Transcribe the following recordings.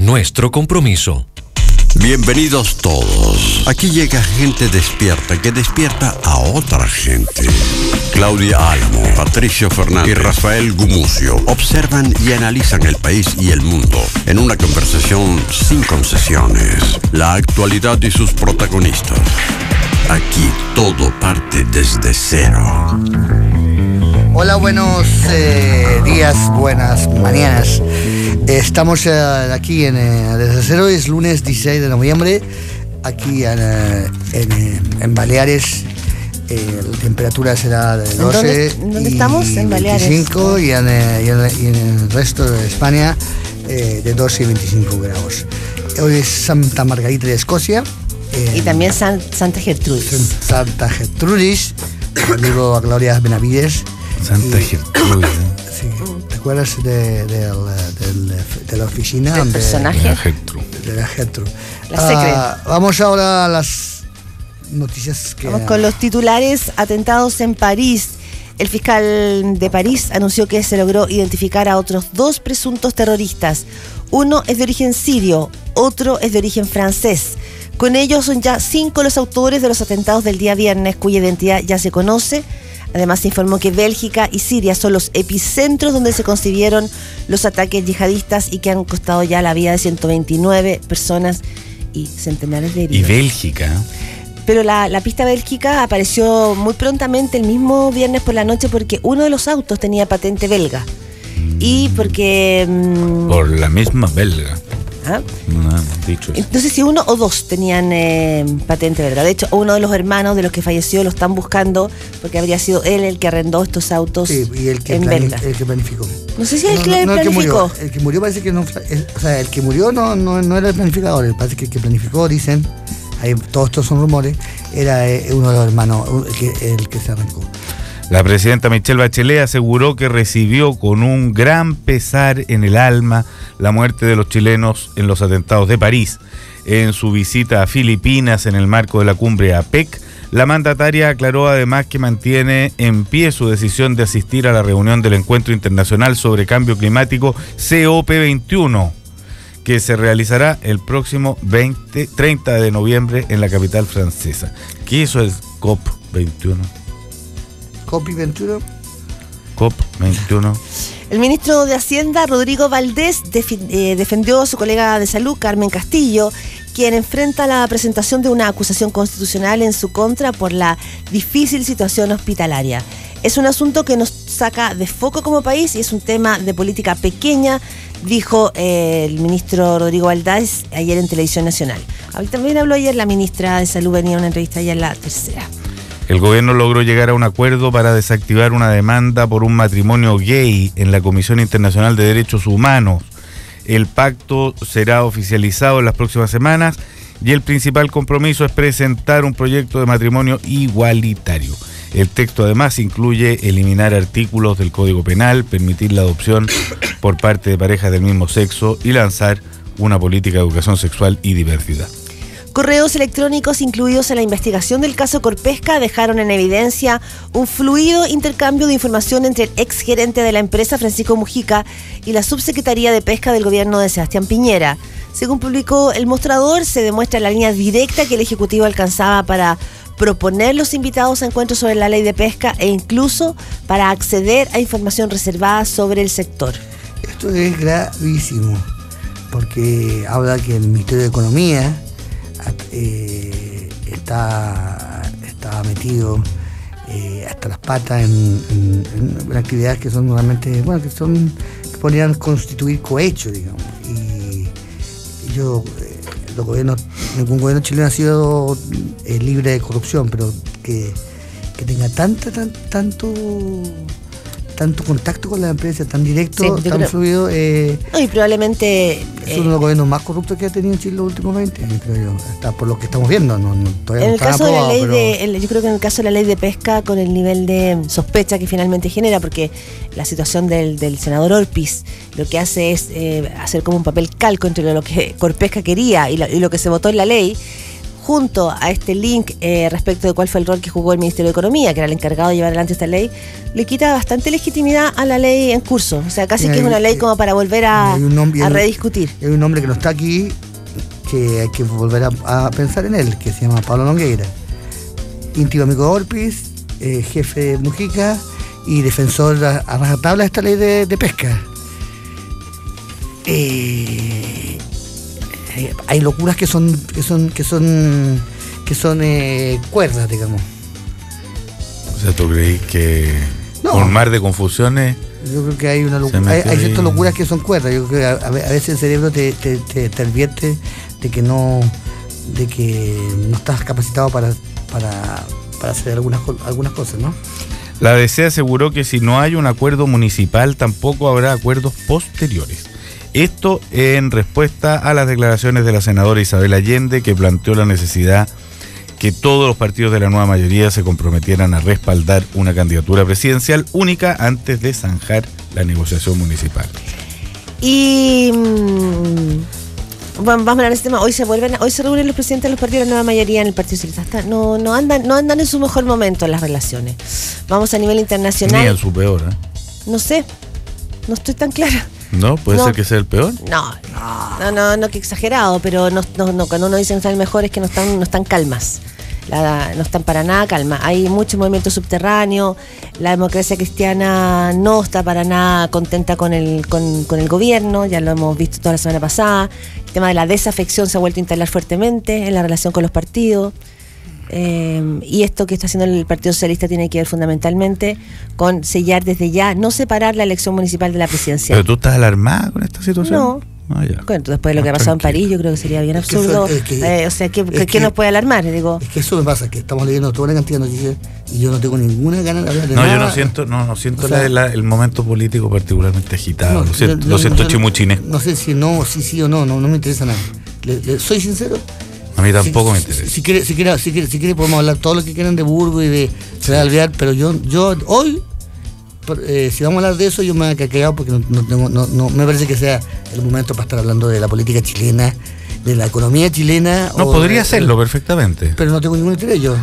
nuestro compromiso. Bienvenidos todos. Aquí llega gente despierta que despierta a otra gente. Claudia Álamo, Patricio Fernández y Rafael Gumucio observan y analizan el país y el mundo en una conversación sin concesiones. La actualidad y sus protagonistas. Aquí todo parte desde cero. Hola, buenos días, buenas mañanas. Estamos aquí desde cero, es lunes 16 de noviembre, aquí en Baleares. La temperatura será de 12 ¿Dónde estamos? En Baleares. 25 y en el resto de España de 12 y 25 grados. Hoy es Santa Margarita de Escocia. Y también Santa Gertrudis. Santa Gertrudis, amigo a Gloria Benavides. Santa Gertrudis. Sí. ¿Te acuerdas de la oficina? ¿Del personaje? De la Gertrude. Vamos ahora a las noticias que... Vamos con los titulares. Atentados en París. El fiscal de París anunció que se logró identificar a otros 2 presuntos terroristas. Uno es de origen sirio, otro es de origen francés. Con ellos son ya 5 los autores de los atentados del día viernes, cuya identidad ya se conoce. Además, se informó que Bélgica y Siria son los epicentros donde se concibieron los ataques yihadistas y que han costado ya la vida de 129 personas y centenares de heridos. Y Bélgica. Pero la pista Bélgica apareció muy prontamente el mismo viernes por la noche porque uno de los autos tenía patente belga. Y porque... por la misma belga. ¿Ah? No han dicho eso. No sé si 1 o 2 tenían patente belga. De hecho, uno de los hermanos de los que falleció lo están buscando porque habría sido él el que arrendó estos autos. Sí, y el que planificó. No sé si es el que planificó. El que murió parece que no. O sea, el que murió no era el planificador. Parece que el que planificó, dicen, todos estos son rumores, era uno de los hermanos el que se arrancó. La presidenta Michelle Bachelet aseguró que recibió con un gran pesar en el alma la muerte de los chilenos en los atentados de París. En su visita a Filipinas en el marco de la cumbre APEC, la mandataria aclaró además que mantiene en pie su decisión de asistir a la reunión del Encuentro Internacional sobre Cambio Climático COP21, que se realizará el próximo 30 de noviembre en la capital francesa. ¿Qué eso es COP21? COP21. COP21. El ministro de Hacienda, Rodrigo Valdés, defendió a su colega de salud, Carmen Castillo, quien enfrenta la presentación de una acusación constitucional en su contra por la difícil situación hospitalaria. Es un asunto que nos saca de foco como país y es un tema de política pequeña, dijo el ministro Rodrigo Valdés ayer en Televisión Nacional. También habló ayer la ministra de Salud, venía a una entrevista ya en La Tercera. El gobierno logró llegar a un acuerdo para desactivar una demanda por un matrimonio gay en la Comisión Internacional de Derechos Humanos. El pacto será oficializado en las próximas semanas y el principal compromiso es presentar un proyecto de matrimonio igualitario. El texto además incluye eliminar artículos del Código Penal, permitir la adopción por parte de parejas del mismo sexo y lanzar una política de educación sexual y diversidad. Correos electrónicos incluidos en la investigación del caso Corpesca dejaron en evidencia un fluido intercambio de información entre el exgerente de la empresa, Francisco Mujica, y la subsecretaría de Pesca del gobierno de Sebastián Piñera. Según publicó El Mostrador, se demuestra la línea directa que el Ejecutivo alcanzaba para proponer los invitados a encuentros sobre la ley de pesca e incluso para acceder a información reservada sobre el sector. Esto es gravísimo, porque habla que el Ministerio de Economía está metido hasta las patas en actividades que son realmente, que podrían constituir cohecho, digamos. Y ningún gobierno chileno ha sido libre de corrupción, pero que tenga tanto contacto con la empresa, tan directo, sí, tan fluido. No, y probablemente es uno de los gobiernos más corruptos que ha tenido en Chile los últimos 20 años, creo yo. Hasta por lo que estamos viendo. Todavía en el caso aprobado, de la ley yo creo que en el caso de la ley de pesca, con el nivel de sospecha que finalmente genera, porque la situación del senador Orpiz lo que hace es hacer como un papel calco entre lo que Corpesca quería y lo que se votó en la ley. junto a este link respecto de cuál fue el rol que jugó el Ministerio de Economía, que era el encargado de llevar adelante esta ley, le quita bastante legitimidad a la ley en curso. O sea, casi que es una ley como para volver a rediscutir. Hay un hombre que no está aquí, que hay que volver a pensar en él, que se llama Pablo Longueira, íntimo amigo de Orpiz, jefe de Mujica y defensor a rajatabla de esta ley de pesca. Hay locuras que son cuerdas, digamos. O sea, ¿tú crees que un mar de confusiones? Yo creo que hay una locura, hay ciertas locuras que son cuerdas. Yo creo que a veces el cerebro te advierte de que no estás capacitado para hacer algunas cosas, ¿no? La DC aseguró que si no hay un acuerdo municipal, tampoco habrá acuerdos posteriores. Esto en respuesta a las declaraciones de la senadora Isabel Allende, que planteó la necesidad que todos los partidos de la nueva mayoría se comprometieran a respaldar una candidatura presidencial única antes de zanjar la negociación municipal. Y vamos a hablar de este tema. Hoy se reúnen los presidentes de los partidos de la nueva mayoría en el Partido Socialista. No andan en su mejor momento en las relaciones. Vamos a nivel internacional. Ni en su peor, ¿eh? No sé, no estoy tan clara. ¿No? ¿Puede ser que sea el peor? No, que exagerado, pero cuando uno dice que no están el mejor es que no están calmas. No están para nada calmas. Hay mucho movimiento subterráneo. La democracia cristiana no está para nada contenta con el gobierno. Ya lo hemos visto toda la semana pasada. El tema de la desafección se ha vuelto a instalar fuertemente en la relación con los partidos. Y esto que está haciendo el Partido Socialista tiene que ver fundamentalmente con sellar desde ya, no separar la elección municipal de la presidencial. ¿Pero tú estás alarmada con esta situación? No. Bueno, después de lo que ha pasado en París, yo creo que sería bien absurdo. ¿Qué nos puede alarmar? Digo, es que eso me pasa, que estamos leyendo toda una cantidad de noticias y yo no tengo ninguna ganas de hablar de nada. Yo no siento el momento político particularmente agitado. Lo siento chimuchines. No sé si sí o no me interesa nada. Soy sincero. A mí tampoco me interesa. Si quiere podemos hablar todo lo que quieran de Burgos y de Ciudad Alvear, pero yo hoy, si vamos a hablar de eso, yo me voy a quedar callado porque no me parece que sea el momento para estar hablando de la política chilena, de la economía chilena. Podría hacerlo perfectamente. Pero no tengo ningún interés yo.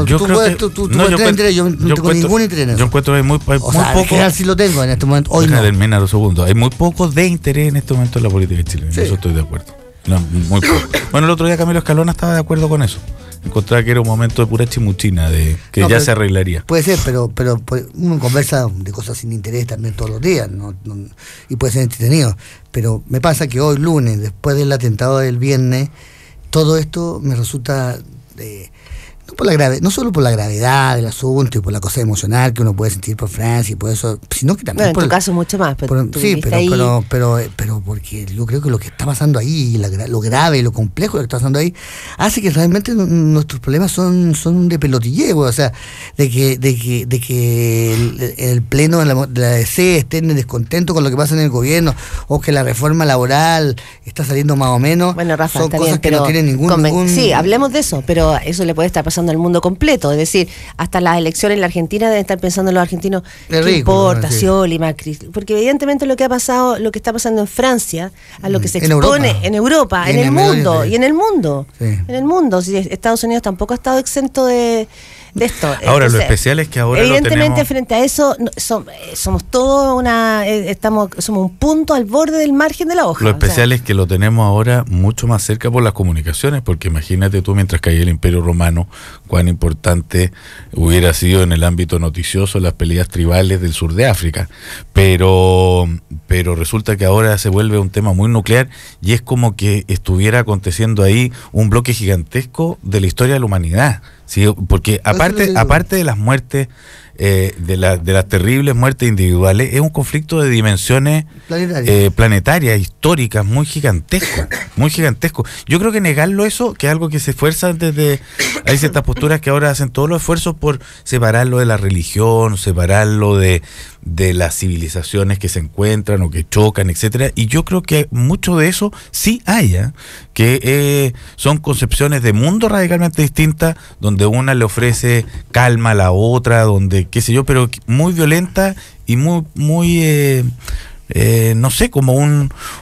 Tú puedes tener interés, yo no tengo ningún interés en eso. Yo encuentro que hay muy poco. En general sí lo tengo en este momento. Hoy no. Del Mena, 2 segundos. Hay muy poco de interés en este momento en la política chilena. Sí. Eso estoy de acuerdo. No, muy poco. Bueno, el otro día Camilo Escalona estaba de acuerdo con eso. Encontraba que era un momento de pura chimuchina, de que ya se arreglaría. Puede ser, pero uno conversa de cosas sin interés también todos los días, y puede ser entretenido. Pero me pasa que hoy, lunes, después del atentado del viernes, todo esto me resulta no solo por la gravedad del asunto y por la cosa emocional que uno puede sentir por Francia y por eso, sino que también en tu caso mucho más. Pero porque yo creo que lo que está pasando ahí, lo grave y lo complejo de lo que está pasando ahí, hace que realmente nuestros problemas son de pelotilleo, o sea, de que el pleno de la DC esté en descontento con lo que pasa en el gobierno, o que la reforma laboral está saliendo más o menos. Bueno, Rafa, son cosas que no tienen ningún... Sí, hablemos de eso, pero eso le puede estar pasando al mundo completo. Es decir, hasta las elecciones en la Argentina deben estar pensando los argentinos, ¿qué importa, Scioli, Macri? Porque evidentemente lo que está pasando en Francia, a lo que se expone en Europa, en el mundo, y en el mundo. Sí. En el mundo. Si Estados Unidos tampoco ha estado exento de esto. Ahora, entonces, lo especial es que ahora evidentemente frente a eso somos todos somos un punto al borde del margen de la hoja. Lo especial es que lo tenemos ahora mucho más cerca por las comunicaciones, porque imagínate tú, mientras caía el Imperio Romano, cuán importante hubiera sido en el ámbito noticioso las peleas tribales del sur de África, pero resulta que ahora se vuelve un tema muy nuclear y es como que estuviera aconteciendo ahí un bloque gigantesco de la historia de la humanidad. Sí, porque aparte de las muertes, de las terribles muertes individuales, es un conflicto de dimensiones planetarias, históricas, muy gigantesco. Yo creo que negarlo eso, que es algo que se esfuerza hay ciertas posturas que ahora hacen todos los esfuerzos por separarlo de la religión, separarlo de las civilizaciones que se encuentran o que chocan, etcétera, y yo creo que mucho de eso sí hay, que son concepciones de mundo radicalmente distintas, donde una le ofrece calma a la otra, donde qué sé yo, pero muy violenta y muy no sé, como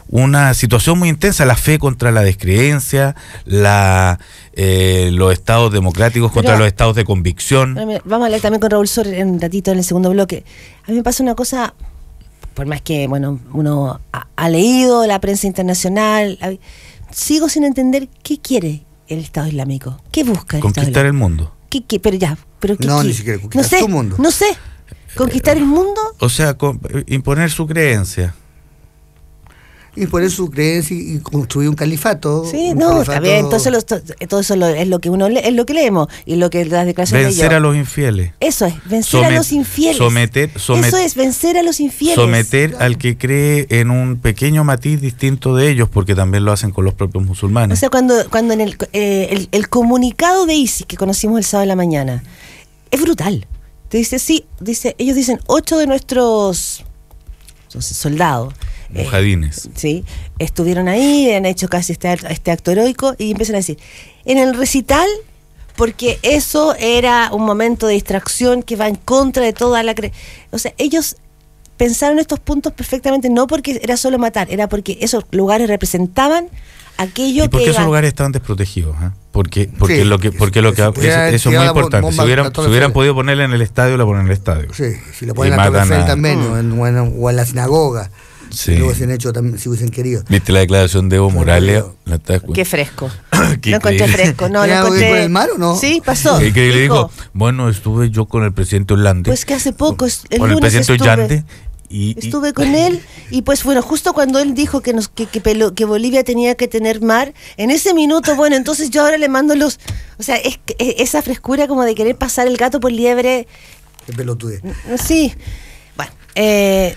una situación muy intensa, la fe contra la descreencia, los estados democráticos contra los estados de convicción. Vamos a hablar también con Raúl Soler en un ratito en el segundo bloque. A mí me pasa una cosa, por más que uno ha leído la prensa internacional, sigo sin entender qué quiere el Estado Islámico, qué busca el conquistar Estado el mundo. Ni siquiera conquistar tu mundo. No sé. ¿Conquistar el mundo? O sea, imponer su creencia. Imponer su creencia y construir un califato. Sí, está bien. Todo eso es lo que uno es lo que leemos y lo que las declaraciones de vencer a los infieles. Eso es, vencer a los infieles. Eso es, vencer a los infieles. Someter al que cree en un pequeño matiz distinto de ellos, porque también lo hacen con los propios musulmanes. O sea, cuando en el comunicado de ISIS que conocimos el sábado de la mañana, es brutal. Te dice, ellos dicen 8 de nuestros soldados mujahidines, sí, estuvieron ahí, han hecho casi este acto heroico, y empiezan a decir, en el recital, porque eso era un momento de distracción que va en contra de toda la o sea, ellos pensaron estos puntos perfectamente, no porque era solo matar, era porque esos lugares representaban aquello. ¿Y por qué que esos lugares estaban desprotegidos? Porque lo que eso es muy importante. Si hubieran podido ponerla en el estadio, la ponen en el estadio. Sí, si la ponen en la Torre Eiffel también, o en la sinagoga. Sí. Lo hubiesen hecho también, si hubiesen querido. ¿Viste la declaración de Evo Morales? Qué fresco. Qué lo encontré fresco. No, lo encontré. ¿Por el mar o no? Sí, pasó. Y que le dijo, bueno, estuve yo con el presidente Hollande. Pues que hace poco, con el presidente Hollande. Estuve con él, y pues bueno, justo cuando él dijo que Bolivia tenía que tener mar, en ese minuto, bueno, entonces yo ahora le mando o sea, esa frescura como de querer pasar el gato por liebre. Qué pelotude. Sí. Bueno,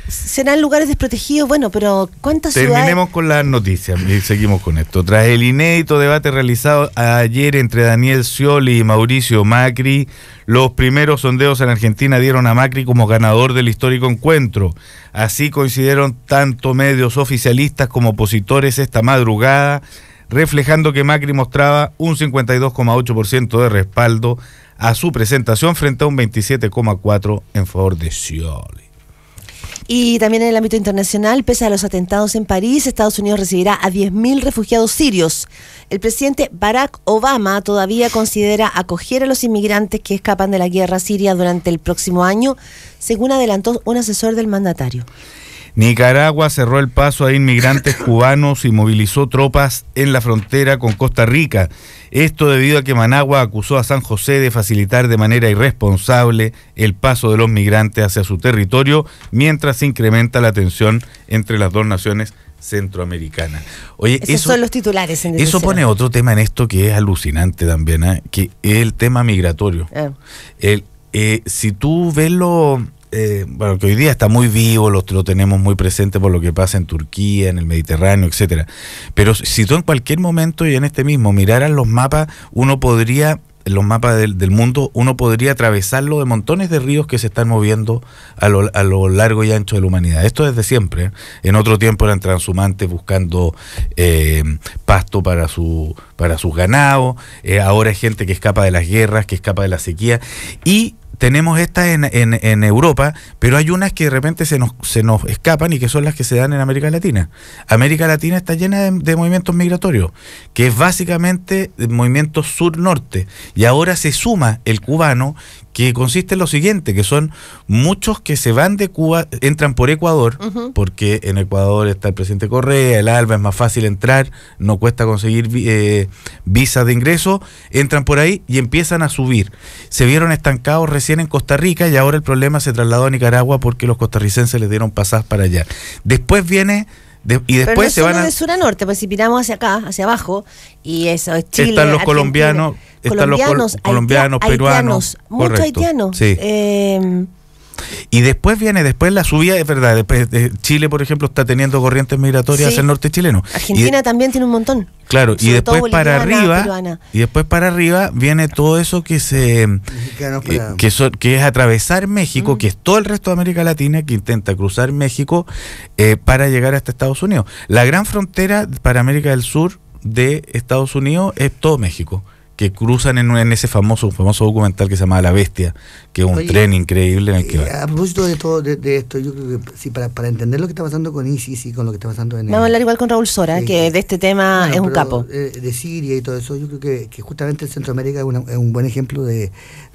serán lugares desprotegidos, bueno, pero ¿cuántas ciudades? Terminemos con las noticias y seguimos con esto. Tras el inédito debate realizado ayer entre Daniel Scioli y Mauricio Macri, los primeros sondeos en Argentina dieron a Macri como ganador del histórico encuentro. Así coincidieron tanto medios oficialistas como opositores esta madrugada, reflejando que Macri mostraba un 52,8% de respaldo a su presentación frente a un 27,4% en favor de Scioli. Y también en el ámbito internacional, pese a los atentados en París, Estados Unidos recibirá a 10.000 refugiados sirios. El presidente Barack Obama todavía considera acoger a los inmigrantes que escapan de la guerra siria durante el próximo año, según adelantó un asesor del mandatario. Nicaragua cerró el paso a inmigrantes cubanos y movilizó tropas en la frontera con Costa Rica. Esto debido a que Managua acusó a San José de facilitar de manera irresponsable el paso de los migrantes hacia su territorio, mientras se incrementa la tensión entre las dos naciones centroamericanas. Oye, esos son los titulares. Eso pone otro tema en esto que es alucinante también, que es el tema migratorio. Si tú ves bueno, que hoy día está muy vivo, lo tenemos muy presente por lo que pasa en Turquía, en el Mediterráneo, etcétera. Pero si tú en cualquier momento y en este mismo miraras los mapas, los mapas del mundo, uno podría atravesarlo de montones de ríos que se están moviendo a lo largo y ancho de la humanidad. Esto desde siempre. En otro tiempo eran transhumantes buscando pasto para sus ganados. Ahora hay gente que escapa de las guerras, que escapa de la sequía. Y tenemos estas en Europa, pero hay unas que de repente se nos escapan y que son las que se dan en América Latina. América Latina está llena de movimientos migratorios, que es básicamente movimientos sur-norte. Y ahora se suma el cubano, que consiste en lo siguiente, que son muchos que se van de Cuba, entran por Ecuador, porque en Ecuador está el presidente Correa, el ALBA, es más fácil entrar, no cuesta conseguir visas de ingreso, entran por ahí y empiezan a subir. Se vieron estancados recién en Costa Rica y ahora el problema se trasladó a Nicaragua porque los costarricenses les dieron pasajes para allá. Después viene... y después pero no se van de sur a norte, pues si miramos hacia acá, hacia abajo, y eso es Chile, están los colombianos, colombianos, peruanos, muchos haitianos. Sí. Y después viene la subida, es verdad, después Chile, por ejemplo, está teniendo corrientes migratorias hacia el norte chileno. Argentina también tiene un montón. Claro, y después para arriba viene todo eso que es atravesar México, que es todo el resto de América Latina que intenta cruzar México para llegar hasta Estados Unidos. La gran frontera para América del Sur de Estados Unidos es todo México. que cruzan en ese famoso documental que se llama La Bestia, que es un tren increíble en el que a propósito de todo de esto, yo creo que sí, para entender lo que está pasando con ISIS y con lo que está pasando en vamos a hablar igual con Raúl Sora, que de este tema es un capo. De Siria y todo eso, yo creo que justamente Centroamérica es un buen ejemplo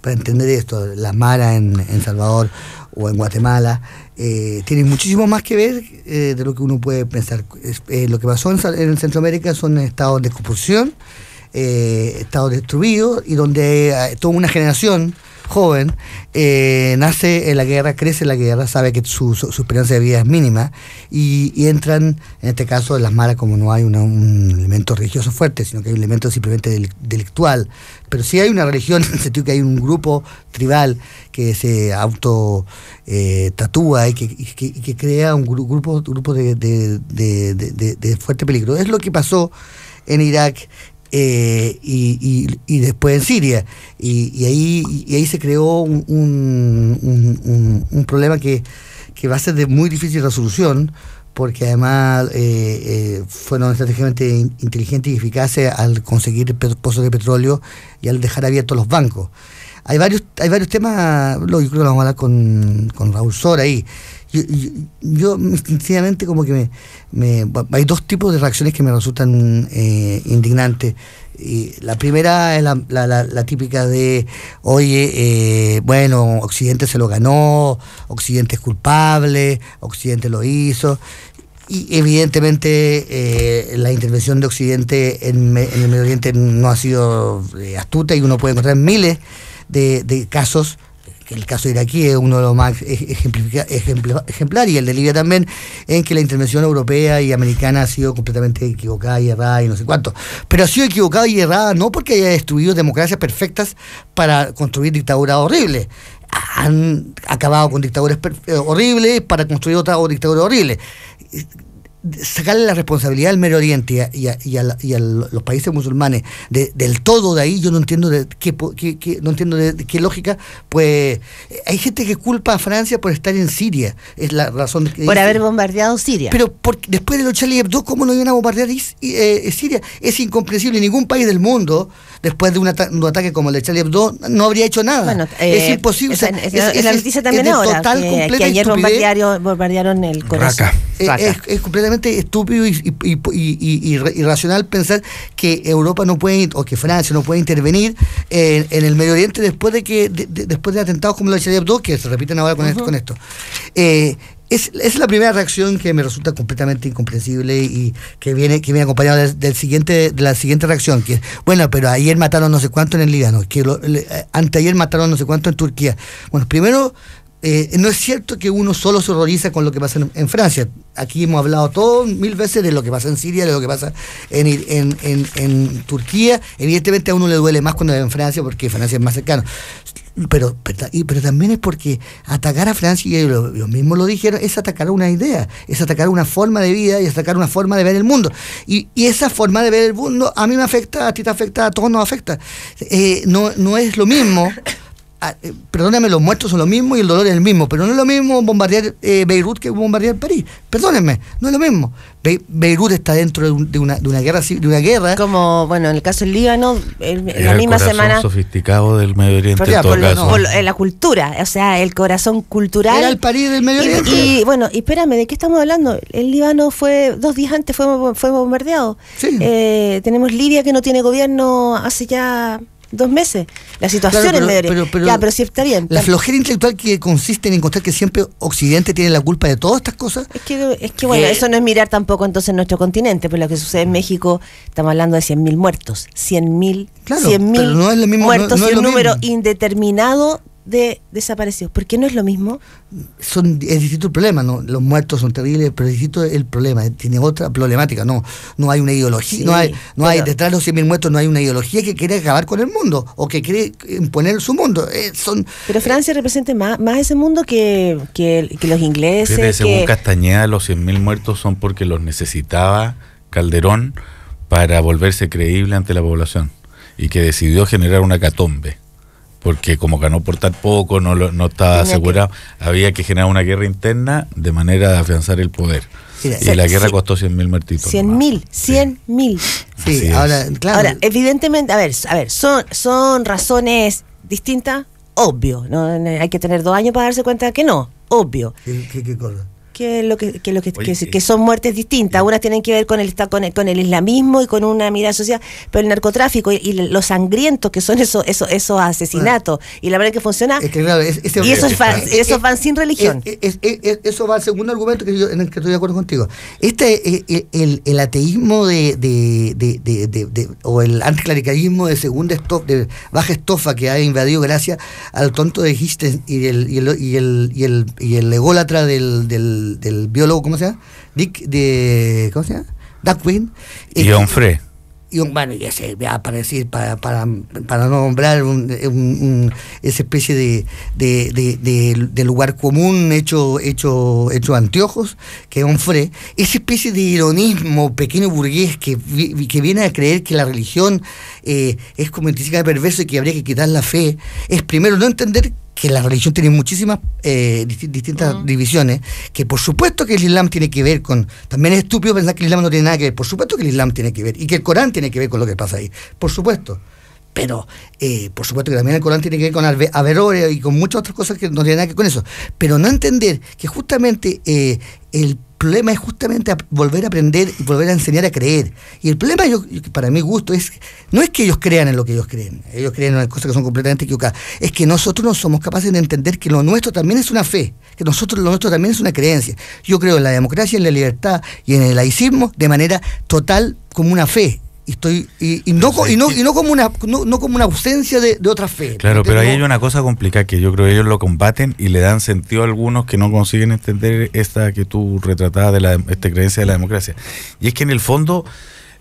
para entender esto. Las maras en Salvador o en Guatemala tienen muchísimo más que ver de lo que uno puede pensar. Lo que pasó en Centroamérica son estados de compulsión, estados destruidos, y donde toda una generación joven nace en la guerra, crece en la guerra, sabe que su esperanza de vida es mínima, y entran, en este caso, en las maras, como no hay un elemento religioso fuerte, sino que hay un elemento simplemente delictual. Pero sí hay una religión, en el sentido que hay un grupo tribal que se auto tatúa y que crea un grupo de fuerte peligro. Es lo que pasó en Irak y después en Siria, y ahí se creó un problema que va a ser de muy difícil resolución, porque además fueron estratégicamente inteligentes y eficaces al conseguir pozos de petróleo y al dejar abiertos los bancos. Hay varios temas, yo creo que vamos a hablar con Raúl Sora ahí. Yo instintivamente como que hay dos tipos de reacciones que me resultan indignantes. Y la primera es la típica de, oye, bueno, Occidente se lo ganó, Occidente es culpable, Occidente lo hizo. Y evidentemente la intervención de Occidente en el Medio Oriente no ha sido astuta, y uno puede encontrar miles de casos. El caso iraquí es uno de los más ejemplar, y el de Libia también, en que la intervención europea y americana ha sido completamente equivocada y errada y no sé cuánto. Pero ha sido equivocada y errada no porque haya destruido democracias perfectas para construir dictaduras horribles. Han acabado con dictaduras horribles para construir otra dictadura horrible. Sacarle la responsabilidad al Medio Oriente y a los países musulmanes del todo de ahí, yo no entiendo de qué lógica. Pues hay gente que culpa a Francia por estar en Siria, es la razón que por haber bombardeado Siria. Pero después de los Charlie Hebdo, ¿cómo no iban a bombardear Siria? Es incomprensible. Ningún país del mundo, después de un ataque como el de Charlie Hebdo, no habría hecho nada. Bueno, es imposible. Es la noticia también ahora, que ayer bombardearon el corazón. Es completamente estúpido y irracional pensar que Europa no puede, o que Francia no puede intervenir en el Medio Oriente después de atentados como el de Charlie Hebdo, que se repiten ahora con esto. Es la primera reacción que me resulta completamente incomprensible, y que viene acompañada de la siguiente reacción, que es, bueno, pero ayer mataron no sé cuánto en el Líbano, anteayer mataron no sé cuánto en Turquía. Bueno, primero, no es cierto que uno solo se horroriza con lo que pasa en Francia. Aquí hemos hablado todos 1000 veces de lo que pasa en Siria, de lo que pasa en Turquía. Evidentemente a uno le duele más cuando es en Francia, porque Francia es más cercano. Pero también es porque atacar a Francia, y ellos mismos lo dijeron, es atacar una idea, es atacar una forma de vida, y es atacar una forma de ver el mundo. Y esa forma de ver el mundo a mí me afecta, a ti te afecta, a todos nos afecta. No es lo mismo. Perdónenme, los muertos son lo mismo y el dolor es el mismo, pero no es lo mismo bombardear Beirut que bombardear París. Perdónenme, no es lo mismo. Beirut está dentro de una guerra. Como, bueno, en el caso del Líbano, la misma semana. Sofisticado del Medio Oriente, en todo caso. Por la cultura, o sea, el corazón cultural. Era el París del Medio Oriente. Y bueno, y espérame, ¿de qué estamos hablando? El Líbano 2 días antes fue bombardeado. Sí. Tenemos Libia, que no tiene gobierno hace ya 2 meses. La situación en Medio Oriente. Pero sí está bien. La flojera intelectual que consiste en encontrar que siempre Occidente tiene la culpa de todas estas cosas. Es que bueno, eso no es mirar tampoco entonces nuestro continente, pero lo que sucede en México, estamos hablando de 100.000 muertos. 100.000 no es lo mismo, muertos, no y un número indeterminado de desaparecidos. ¿Por qué no es lo mismo? Es distinto el problema, ¿no? Los muertos son terribles, pero es distinto el problema, tiene otra problemática. No hay una ideología, sí, no hay detrás de los 100.000 muertos, no hay una ideología que quiere acabar con el mundo o que quiere imponer su mundo. Pero Francia representa más ese mundo que los ingleses. Fíjate, según Castañeda, los 100.000 muertos son porque los necesitaba Calderón para volverse creíble ante la población, y que decidió generar una hecatombe. Porque como ganó por tan poco, no estaba asegurado, había que generar una guerra interna de manera de afianzar el poder. Y la guerra costó 100.000 muertitos. 100.000. Sí, ahora, claro. Ahora, evidentemente, a ver, son razones distintas, obvio, ¿no? Hay que tener 2 años para darse cuenta que no, obvio. ¿Qué cosa? Que son muertes distintas. Unas tienen que ver con el islamismo y con una mirada social, pero el narcotráfico y los sangrientos que son esos asesinatos y la manera que funciona, es que, claro, esos van sin religión. Eso va al segundo argumento en el que estoy de acuerdo contigo. El ateísmo o el anticlericalismo de segunda de baja estofa que ha invadido gracias al tonto de Hitchens y el ególatra del biólogo, ¿cómo se llama? ¿Cómo se llama? Darwin. Y Onfray. Bueno, y ese, para no nombrar esa especie de lugar común hecho anteojos, que es Onfray, esa especie de ironismo pequeño burgués que viene a creer que la religión es como intrínseca perverso y que habría que quitar la fe, es primero no entender que la religión tiene muchísimas distintas divisiones, que por supuesto que el Islam tiene que ver con... También es estúpido pensar que el Islam no tiene nada que ver. Por supuesto que el Islam tiene que ver, y que el Corán tiene que ver con lo que pasa ahí. Por supuesto. Pero, por supuesto que también el Corán tiene que ver con Averroes y con muchas otras cosas que no tienen nada que ver con eso. Pero no entender que justamente el problema es justamente volver a aprender y volver a enseñar a creer. Y el problema, para mi gusto, no es que ellos crean en lo que ellos creen en cosas que son completamente equivocadas, es que nosotros no somos capaces de entender que lo nuestro también es una fe, que lo nuestro también es una creencia. Yo creo en la democracia, en la libertad y en el laicismo de manera total como una fe. No como una ausencia de otra fe. Claro, pero ahí hay una cosa complicada que yo creo que ellos lo combaten y le dan sentido a algunos que no consiguen entender esta que tú retratabas de esta creencia de la democracia. Y es que en el fondo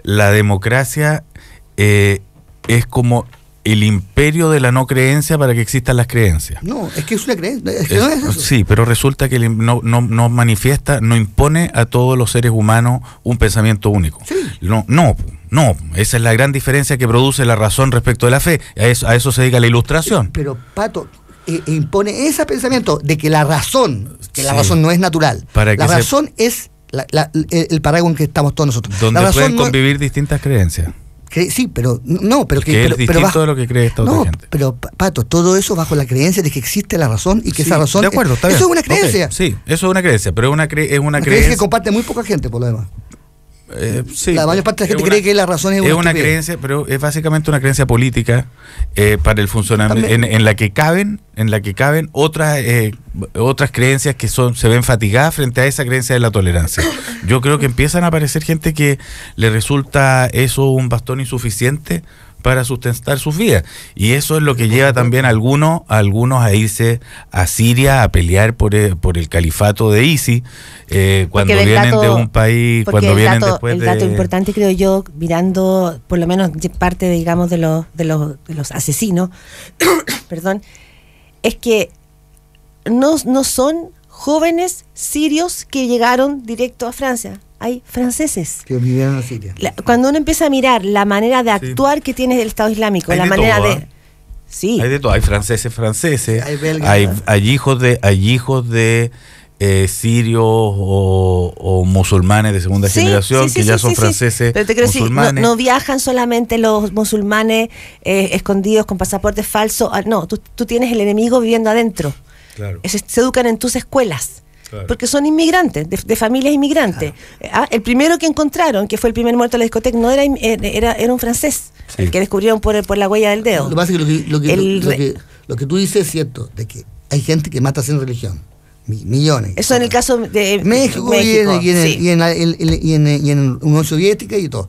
la democracia es como el imperio de la no creencia para que existan las creencias. No, es que es una creencia. Es que no es eso. Sí, pero resulta que no manifiesta, no impone a todos los seres humanos un pensamiento único. Sí. No, esa es la gran diferencia que produce la razón respecto de la fe. A eso se dedica la ilustración. Pero Pato, impone ese pensamiento de que la razón no es natural. La razón es el paraguas en que estamos todos nosotros. Donde pueden convivir distintas creencias. Sí, pero no, pero que es distinto de lo que cree esta otra gente. Pero Pato, todo eso bajo la creencia de que existe la razón y que esa razón. De acuerdo, está bien. Eso es una creencia. Okay, sí, eso es una creencia, pero es una creencia que comparte muy poca gente por lo demás. Sí, la mayor parte de la gente cree que la razón es una creencia, pero es básicamente una creencia política para el funcionamiento en la que caben otras creencias que se ven fatigadas frente a esa creencia de la tolerancia. Yo creo que empiezan a aparecer gente que le resulta eso un bastón insuficiente para sustentar sus vidas, y eso es lo que lleva también a algunos a irse a Siria a pelear por el califato de ISIS cuando vienen de un país, cuando vienen después de... El dato importante, creo yo, mirando por lo menos parte, digamos, de los asesinos perdón, es que no son jóvenes sirios que llegaron directo a Francia. Hay franceses que vivieron en Siria. Cuando uno empieza a mirar la manera de actuar que tiene el Estado Islámico, hay la manera de... Sí. Hay de todo, hay franceses, hay hijos de sirios o musulmanes de segunda generación que ya son franceses. Pero te quiero musulmanes. Decir, no viajan solamente los musulmanes escondidos con pasaportes falsos. No, tú tienes el enemigo viviendo adentro. Claro. Se educan en tus escuelas. Claro. Porque son inmigrantes, de familias inmigrantes. Claro. El primero que encontraron, que fue el primer muerto de la discoteca, no era un francés, sí, el que descubrieron por la huella del dedo. Lo que pasa es que lo que tú dices es cierto, de que hay gente que mata sin religión. Millones. Eso en el caso de México. Y en la Unión Soviética y todo.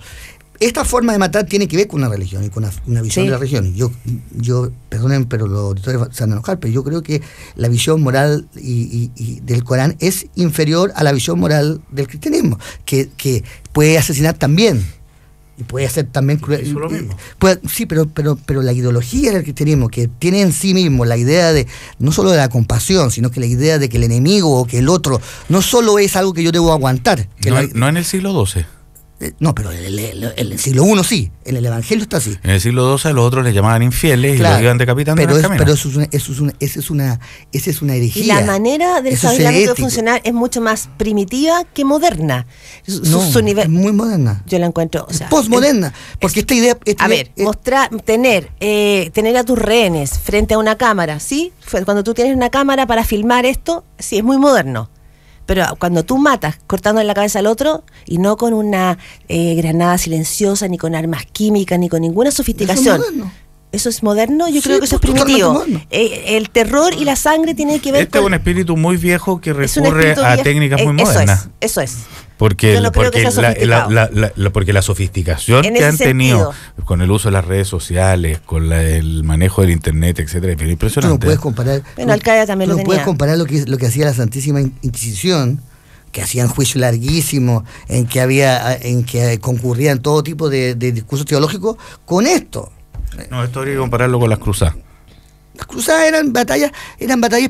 Esta forma de matar tiene que ver con una religión y con una visión de la religión. Yo perdonen, pero los auditores se van a enojar, pero yo creo que la visión moral y del Corán es inferior a la visión moral del cristianismo, que puede asesinar también. Y puede hacer también cruel. Eso es lo mismo. Sí, pero la ideología del cristianismo, que tiene en sí mismo la idea de, no solo de la compasión, sino que la idea de que el enemigo o que el otro no solo es algo que yo debo aguantar. No en el siglo XII. No, pero en el siglo I sí, en el Evangelio está así. En el siglo XII a los otros les llamaban infieles, Claro, y los iban decapitando en el camino. pero esa es una herejía. Y la manera del Eso es Estado Islámico de herético. funcionar es mucho más primitiva que moderna. Su nivel, es muy moderna. yo la encuentro, o sea, Postmoderna, porque esta idea... tener a tus rehenes frente a una cámara, ¿sí? Cuando tú tienes una cámara para filmar esto, sí, es muy moderno. Pero cuando tú matas cortándole la cabeza al otro, y no con una granada silenciosa, ni con armas químicas, ni con ninguna sofisticación. ¿Eso es moderno? Yo creo que eso es primitivo. El terror y la sangre tienen que ver Este es un espíritu muy viejo que recurre a viejo. técnicas muy modernas. Eso es. Porque, Yo no creo que sea sofisticado. porque la sofisticación En que ese han tenido sentido. con el uso de las redes sociales, con el manejo del internet, etcétera, es bien Tú impresionante. no puedes comparar... Bueno, Al-Qaeda también lo no tenía. puedes comparar lo que hacía la Santísima Inquisición, que hacían juicios larguísimos, en que concurrían todo tipo de discursos teológicos, con esto. No, esto habría que compararlo con las cruzadas. Las cruzadas eran batallas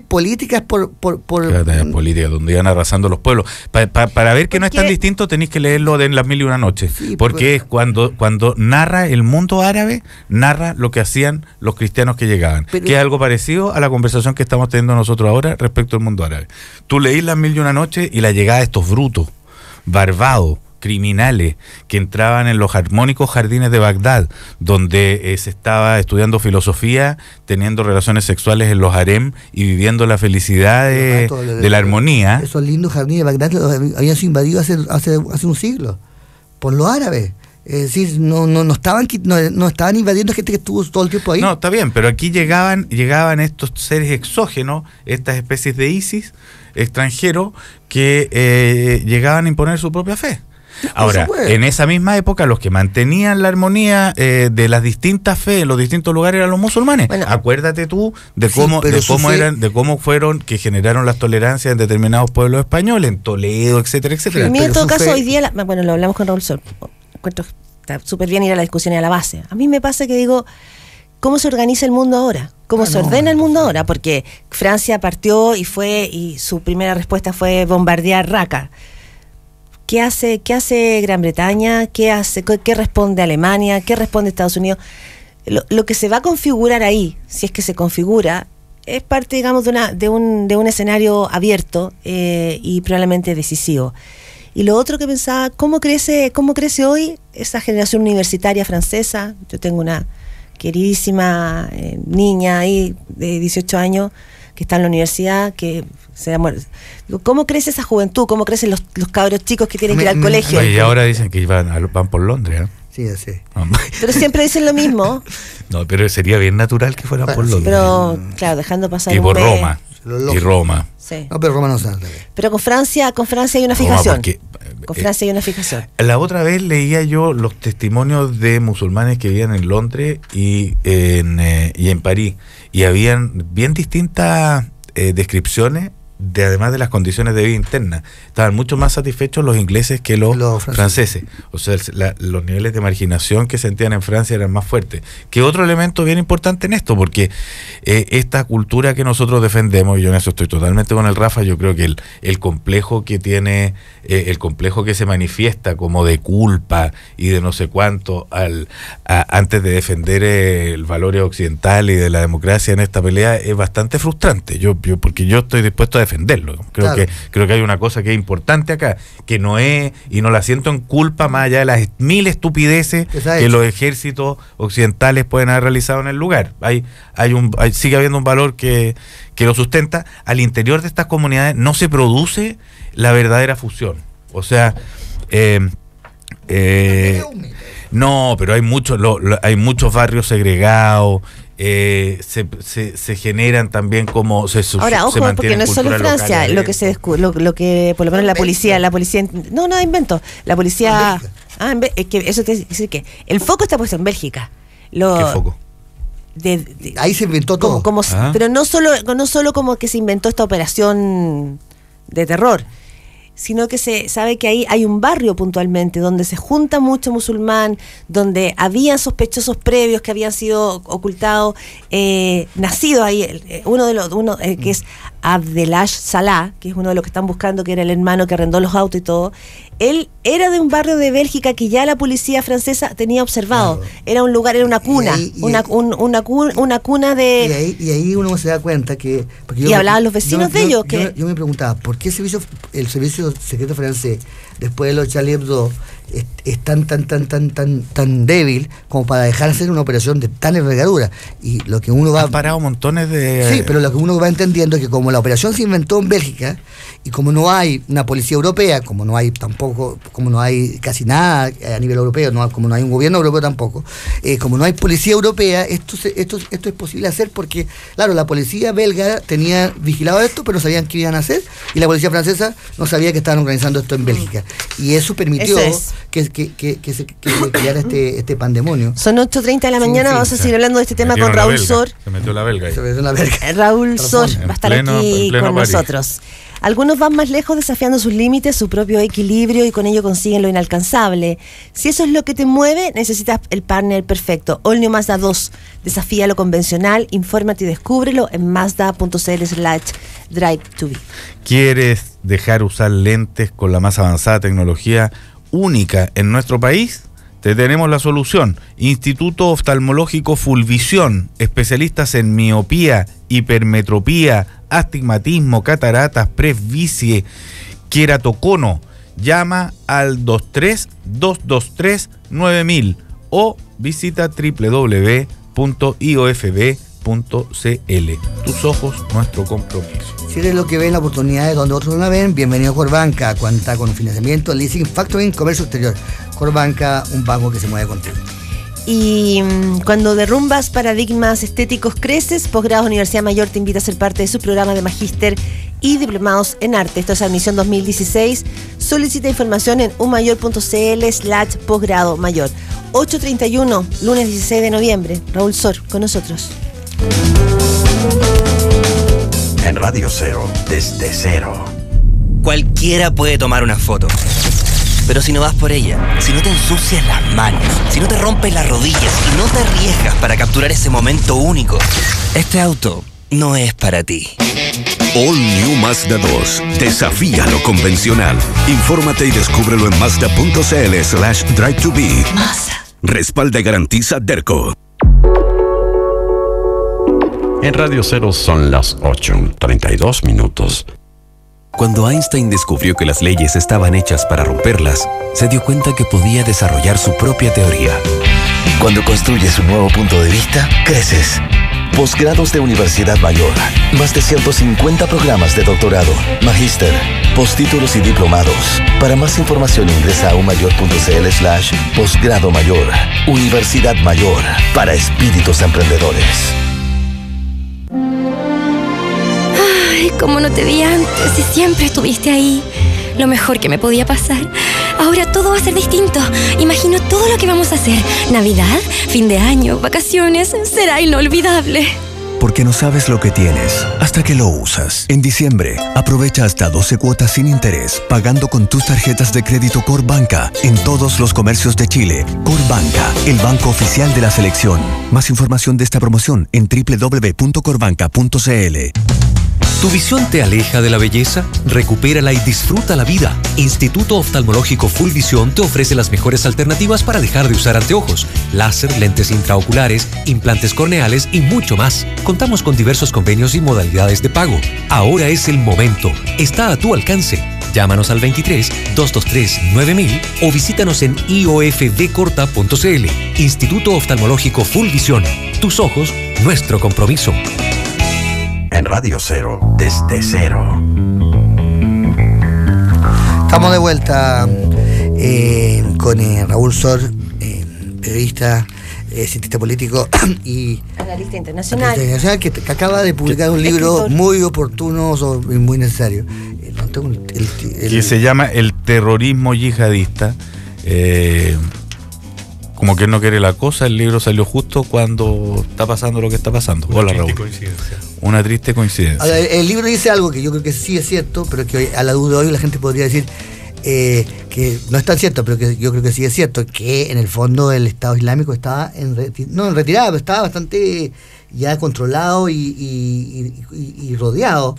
políticas por Batallas políticas, donde iban arrasando los pueblos. Para ver que no es tan distinto, tenéis que leerlo de En las Mil y una Noches. Sí, porque es cuando narra el mundo árabe, narra lo que hacían los cristianos que llegaban. Que es algo parecido a la conversación que estamos teniendo nosotros ahora respecto al mundo árabe. Tú leís Las Mil y una Noches y la llegada de estos brutos, barbados, criminales que entraban en los armónicos jardines de Bagdad, donde se estaba estudiando filosofía, teniendo relaciones sexuales en los harem y viviendo la felicidad de la armonía. Esos lindos jardines de Bagdad habían sido invadidos hace un siglo por los árabes. Es decir, no estaban invadiendo gente que estuvo todo el tiempo ahí. No, está bien, pero aquí llegaban estos seres exógenos, estas especies de ISIS extranjeros que llegaban a imponer su propia fe. Ahora, en esa misma época, los que mantenían la armonía de las distintas fe en los distintos lugares eran los musulmanes. Bueno, acuérdate tú de cómo fueron que generaron las tolerancias en determinados pueblos españoles, en Toledo, etcétera, etcétera. A mí, en todo caso, hoy día, lo hablamos con Raúl Sol, encuentro está súper bien ir a la discusión y a la base. A mí me pasa que digo, ¿cómo se organiza el mundo ahora? ¿Cómo se ordena el mundo ahora? Porque Francia partió y su primera respuesta fue bombardear Raqqa. ¿Qué hace Gran Bretaña? ¿Qué responde Alemania? ¿Qué responde Estados Unidos? Lo que se va a configurar ahí, si es que se configura, es parte, digamos, de un escenario abierto y probablemente decisivo. Y lo otro que pensaba, ¿cómo crece hoy esa generación universitaria francesa? Yo tengo una queridísima niña ahí de 18 años que está en la universidad, que se ha muerto. ¿Cómo crece esa juventud? ¿Cómo crecen los cabros chicos que tienen que ir al colegio? Y ahora dicen que van por Londres, ¿eh? Sí, ya sé. Pero siempre dicen lo mismo. No, pero sería bien natural que fueran por Londres. Pero, claro, dejando pasar y por Roma. Y Roma. Sí. No, pero Roma no sabe. Pero con Francia hay una fijación. Con Francia hay una fijación. La otra vez leía yo los testimonios de musulmanes que vivían en Londres y en París. Y habían bien distintas descripciones además de las condiciones de vida interna. Estaban mucho más satisfechos los ingleses que los franceses. O sea, los niveles de marginación que sentían en Francia eran más fuertes. Que otro elemento bien importante en esto, porque esta cultura que nosotros defendemos, y yo en eso estoy totalmente con el Rafa, yo creo que el complejo que tiene, el complejo que se manifiesta como de culpa y de no sé cuánto antes de defender el valor occidental y de la democracia en esta pelea es bastante frustrante. Porque yo estoy dispuesto a defenderlo. Creo que hay una cosa que es importante acá, que no es, y no la siento en culpa más allá de las mil estupideces que los ejércitos occidentales pueden haber realizado en el lugar. Sigue habiendo un valor que lo sustenta. Al interior de estas comunidades no se produce la verdadera fusión. O sea, no, pero hay muchos barrios segregados. Se generan también como ahora, ojo, porque no es solo Francia lo que se descubre, lo que por lo menos la policía no invento, la policía es que eso te decir que el foco está puesto en Bélgica. ¿Qué foco? Ahí se inventó todo. Pero no solo como que se inventó esta operación de terror, sino que se sabe que ahí hay un barrio puntualmente donde se junta mucho musulmán, donde había sospechosos previos que habían sido ocultados, nacido ahí, que es Abdelash Salah, que es uno de los que están buscando, que era el hermano que arrendó los autos y todo, él era de un barrio de Bélgica que ya la policía francesa tenía observado. Claro. Era un lugar, era una cuna, una cuna de... Y ahí uno se da cuenta que... Y hablaban los vecinos de ellos. Yo me preguntaba, ¿por qué el servicio secreto francés, después de los Charlie Hebdo, es tan débil como para dejar hacer una operación de tan envergadura? Y lo que uno va... Han parado montones de... Sí, pero lo que uno va entendiendo es que como la operación se inventó en Bélgica, y como no hay una policía europea, como no hay casi nada a nivel europeo, como no hay un gobierno europeo tampoco, como no hay policía europea, esto es posible hacer porque, claro, la policía belga tenía vigilado esto, pero no sabían qué iban a hacer, y la policía francesa no sabía que estaban organizando esto en Bélgica. Y eso permitió que se creara este pandemonio. Son 8:30 de la mañana, vamos a seguir hablando de este tema con Raúl Sor. Se metió la belga. Raúl Sor va a estar aquí con nosotros. Algunos van más lejos desafiando sus límites, su propio equilibrio, y con ello consiguen lo inalcanzable. Si eso es lo que te mueve, necesitas el partner perfecto. All New Mazda 2. Desafía lo convencional, infórmate y descúbrelo en mazda.cl/drive2be. ¿Quieres dejar usar lentes con la más avanzada tecnología única en nuestro país? Te tenemos la solución. Instituto Oftalmológico Fulvisión, especialistas en miopía, hipermetropía, astigmatismo, cataratas, presbicie, queratocono. Llama al 232239000 o visita www.iofb.cl. Tus ojos, nuestro compromiso. Si eres lo que ven, la oportunidad de donde otros no la ven, bienvenido a Corbanca. Cuenta con financiamiento, leasing, factoring, comercio exterior. Corbanca, un banco que se mueve contigo. Y cuando derrumbas paradigmas estéticos, creces. Posgrados Universidad Mayor te invita a ser parte de su programa de magíster y diplomados en arte. Esto es admisión 2016. Solicita información en umayor.cl/posgrado mayor. 8:31, lunes 16 de noviembre. Raúl Sor, con nosotros. En Radio Cero, desde cero. Cualquiera puede tomar una foto. Pero si no vas por ella, si no te ensucias las manos, si no te rompes las rodillas y no te arriesgas para capturar ese momento único, este auto no es para ti. All New Mazda 2. Desafía lo convencional. Infórmate y descúbrelo en mazda.cl/drive2be. Mazda. Respalda y garantiza Derco. En Radio Cero son las 8:32 minutos. Cuando Einstein descubrió que las leyes estaban hechas para romperlas, se dio cuenta que podía desarrollar su propia teoría. Cuando construyes un nuevo punto de vista, creces. Posgrados de Universidad Mayor. Más de 150 programas de doctorado, magíster, postítulos y diplomados. Para más información ingresa a umayor.cl/posgrado mayor. Universidad Mayor, para espíritus emprendedores. Ay, cómo no te vi antes y siempre estuviste ahí. Lo mejor que me podía pasar. Ahora todo va a ser distinto. Imagino todo lo que vamos a hacer. Navidad, fin de año, vacaciones. Será inolvidable. Porque no sabes lo que tienes hasta que lo usas. En diciembre, aprovecha hasta 12 cuotas sin interés, pagando con tus tarjetas de crédito Corbanca en todos los comercios de Chile. Corbanca, el banco oficial de la selección. Más información de esta promoción en www.corbanca.cl. ¿Tu visión te aleja de la belleza? Recupérala y disfruta la vida. Instituto Oftalmológico Fulvisión te ofrece las mejores alternativas para dejar de usar anteojos, láser, lentes intraoculares, implantes corneales y mucho más. Contamos con diversos convenios y modalidades de pago. Ahora es el momento. Está a tu alcance. Llámanos al 23-223-9000 o visítanos en iofbcorta.cl. Instituto Oftalmológico Fulvisión. Tus ojos, nuestro compromiso. En Radio Cero, desde cero. Estamos de vuelta con Raúl Sor, periodista, cientista político y analista internacional, que acaba de publicar un libro muy oportuno y muy necesario. Que se llama El terrorismo yihadista. Como que no quiere la cosa, el libro salió justo cuando está pasando lo que está pasando. Hola, Raúl. Una triste coincidencia. Ahora, el libro dice algo que yo creo que sí es cierto, pero que hoy, a la duda de hoy la gente podría decir que no es tan cierto, pero que yo creo que sí es cierto, que en el fondo el Estado Islámico estaba en retirada, pero estaba bastante ya controlado y rodeado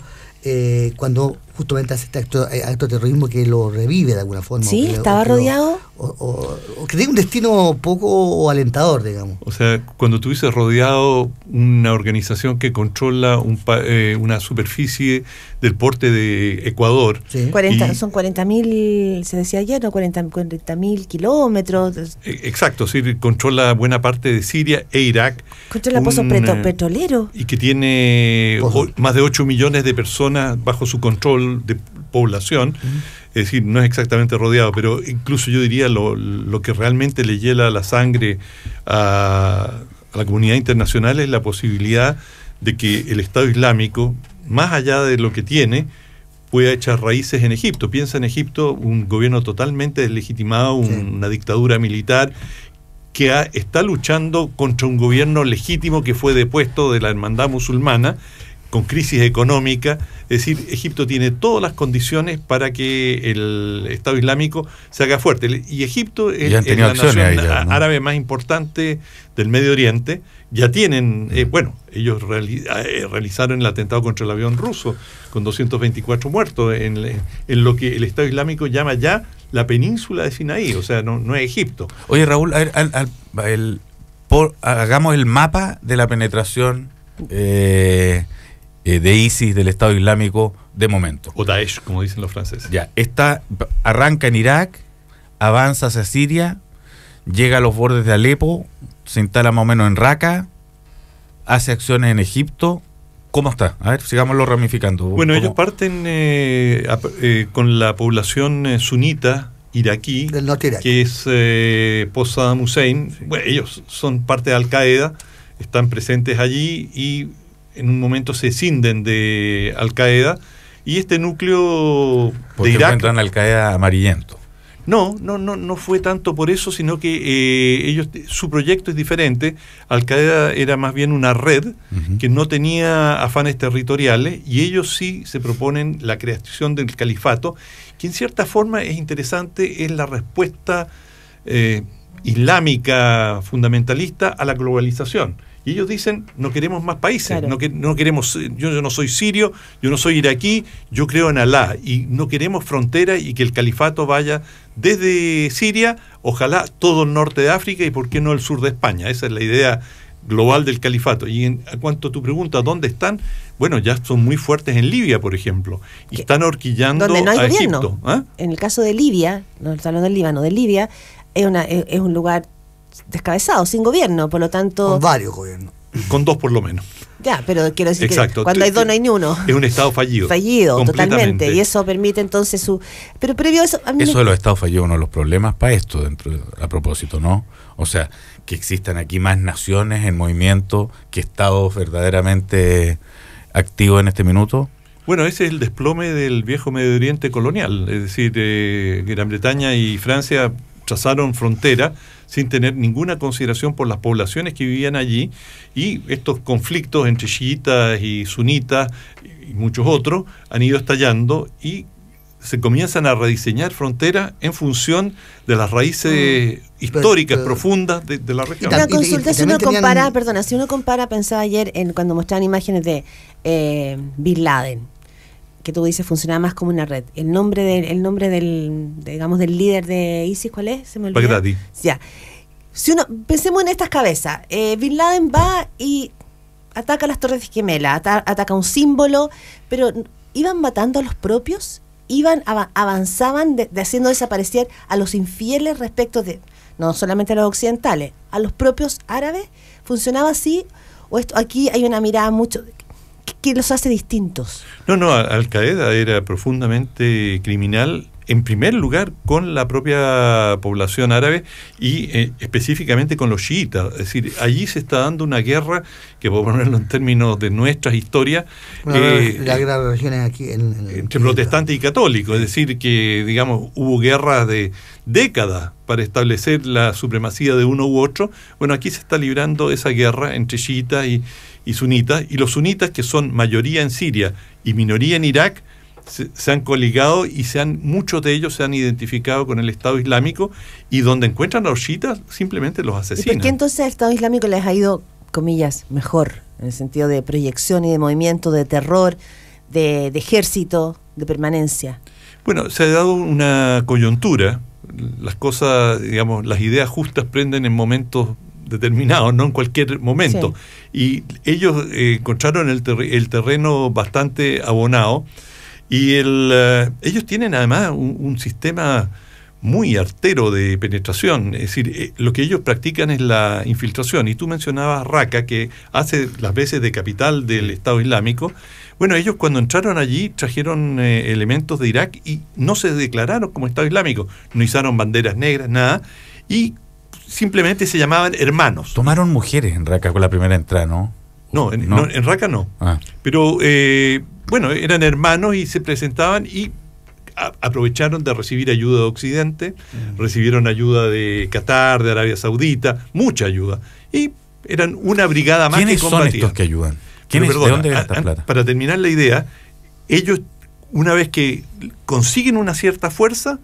cuando justamente hace este acto de terrorismo que lo revive de alguna forma. Sí, estaba rodeado. O que tiene un destino poco alentador, digamos. O sea, cuando tú dices rodeado, una organización que controla una superficie del porte de Ecuador. Sí. Son 40.000, se decía ayer, ¿no? 40.000 kilómetros. Exacto, sí, controla buena parte de Siria e Irak. Controla pozos petroleros. Y que tiene más de 8 millones de personas bajo su control de población. Es decir, no es exactamente rodeado, pero incluso yo diría lo que realmente le hiela la sangre a la comunidad internacional es la posibilidad de que el Estado Islámico, más allá de lo que tiene, pueda echar raíces en Egipto. Piensa en Egipto, un gobierno totalmente deslegitimado, una dictadura militar que está luchando contra un gobierno legítimo que fue depuesto de la hermandad musulmana, con crisis económica. Es decir, Egipto tiene todas las condiciones para que el Estado Islámico se haga fuerte. Y Egipto es la nación árabe más importante del Medio Oriente. Ya tienen, ellos realizaron el atentado contra el avión ruso con 224 muertos en lo que el Estado Islámico llama ya la península de Sinaí, o sea, no es Egipto. Oye, Raúl, hagamos el mapa de la penetración de ISIS, del Estado Islámico, de momento. O Daesh, como dicen los franceses. Ya, arranca en Irak, avanza hacia Siria, llega a los bordes de Alepo, se instala más o menos en Raqqa, hace acciones en Egipto. ¿Cómo está? A ver, sigámoslo ramificando. Bueno, ellos parten con la población sunita iraquí, del norte de Irak, que es post-Saddam Hussein. Bueno, ellos son parte de Al-Qaeda, están presentes allí y en un momento se escinden de Al-Qaeda, y este núcleo de Irak encuentran Al-Qaeda amarillento. No fue tanto por eso, sino que su proyecto es diferente. Al-Qaeda era más bien una red que no tenía afanes territoriales, y ellos sí se proponen la creación del califato, que en cierta forma es interesante, es la respuesta islámica fundamentalista a la globalización. Y ellos dicen, no queremos más países, claro. no queremos, yo no soy sirio, yo no soy iraquí, yo creo en Alá, y no queremos frontera, y que el califato vaya desde Siria, ojalá todo el norte de África, y por qué no el sur de España. Esa es la idea global del califato. Y en cuanto a tu pregunta, ¿dónde están? Bueno, ya son muy fuertes en Libia, por ejemplo, y están horquillando no a gobierno. Egipto. ¿Ah? En el caso de Libia, no estamos hablando del Líbano, de Libia, es un lugar descabezado, sin gobierno, por lo tanto... Con varios gobiernos. Con dos por lo menos. Ya, pero quiero decir Exacto. Que cuando hay dos no hay ni uno. Es un estado fallido. Fallido, totalmente. Y eso permite entonces su... Pero previo a eso... Eso de los estados fallidos es uno de los problemas para esto, a propósito, ¿no? O sea, que existan aquí más naciones en movimiento que estados verdaderamente activos en este minuto. Bueno, ese es el desplome del viejo Medio Oriente colonial. Es decir, Gran Bretaña y Francia trazaron frontera sin tener ninguna consideración por las poblaciones que vivían allí, y estos conflictos entre chiitas y sunitas y muchos otros han ido estallando, y se comienzan a rediseñar fronteras en función de las raíces históricas profundas de la región. Una consulta, si uno compara, pensaba ayer cuando mostraban imágenes de Bin Laden, que tú dices funcionaba más como una red. El nombre del líder de ISIS, ¿cuál es? Se me olvidó. Baghdadi. Ya. Pensemos en estas cabezas. Bin Laden va y ataca las Torres Gemelas, ataca un símbolo, pero ¿iban matando a los propios? Avanzaban de haciendo desaparecer a los infieles respecto de, no solamente a los occidentales, a los propios árabes? ¿Funcionaba así? ¿O aquí hay una mirada mucho... ¿Qué los hace distintos? No, Al-Qaeda era profundamente criminal, en primer lugar con la propia población árabe y específicamente con los chiitas. Es decir, allí se está dando una guerra que, por ponerlo en términos de nuestras historias, la guerra de religiones aquí entre protestantes y católicos. Es decir, que digamos hubo guerras de décadas para establecer la supremacía de uno u otro. Bueno, aquí se está librando esa guerra entre chiitas y sunitas, y los sunitas, que son mayoría en Siria y minoría en Irak, se han coligado, y muchos de ellos se han identificado con el Estado Islámico, y donde encuentran a los chiitas simplemente los asesinan. ¿Y por qué entonces el Estado Islámico les ha ido, comillas, mejor, en el sentido de proyección y de movimiento, de terror, de ejército, de permanencia? Bueno, se ha dado una coyuntura. Las cosas, digamos, las ideas justas prenden en momentos determinados, no en cualquier momento. Sí. Y ellos encontraron el terreno bastante abonado y ellos tienen además un sistema muy artero de penetración. Es decir, lo que ellos practican es la infiltración. Y tú mencionabas Raqqa, que hace las veces de capital del Estado Islámico. Bueno, ellos cuando entraron allí trajeron elementos de Irak y no se declararon como Estado Islámico. No izaron banderas negras, nada. Y simplemente se llamaban hermanos. Tomaron mujeres en Raqqa con la primera entrada, ¿no? No, en Raqqa no. Pero, bueno, eran hermanos y se presentaban y aprovecharon de recibir ayuda de Occidente, recibieron ayuda de Qatar, de Arabia Saudita, mucha ayuda. Y eran una brigada más que combatía. ¿Quiénes son estos que ayudan? ¿De dónde viene esta plata? Para terminar la idea, ellos, una vez que consiguen una cierta fuerza,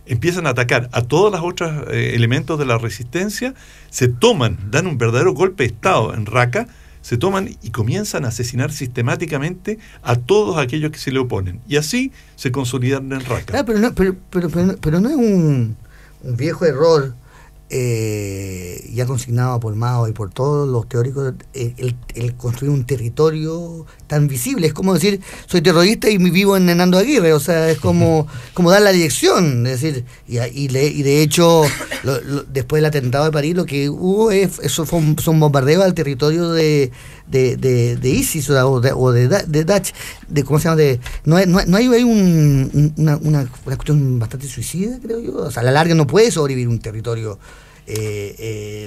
empiezan a atacar a todos los otros elementos de la resistencia, se toman, dan un verdadero golpe de Estado en Raqqa, se toman y comienzan a asesinar sistemáticamente a todos aquellos que se le oponen. Y así se consolidaron en Raqqa. Pero no es un viejo error ya consignado por Mao y por todos los teóricos, el construir un territorio tan visible. Es como decir, soy terrorista y vivo en Hernando Aguirre. O sea, es como dar la dirección. Es decir, y de hecho, después del atentado de París, lo que hubo son bombardeos al territorio de ISIS o de Daesh, ¿cómo se llama? No hay una cuestión bastante suicida, creo yo. O sea, a la larga no puede sobrevivir un territorio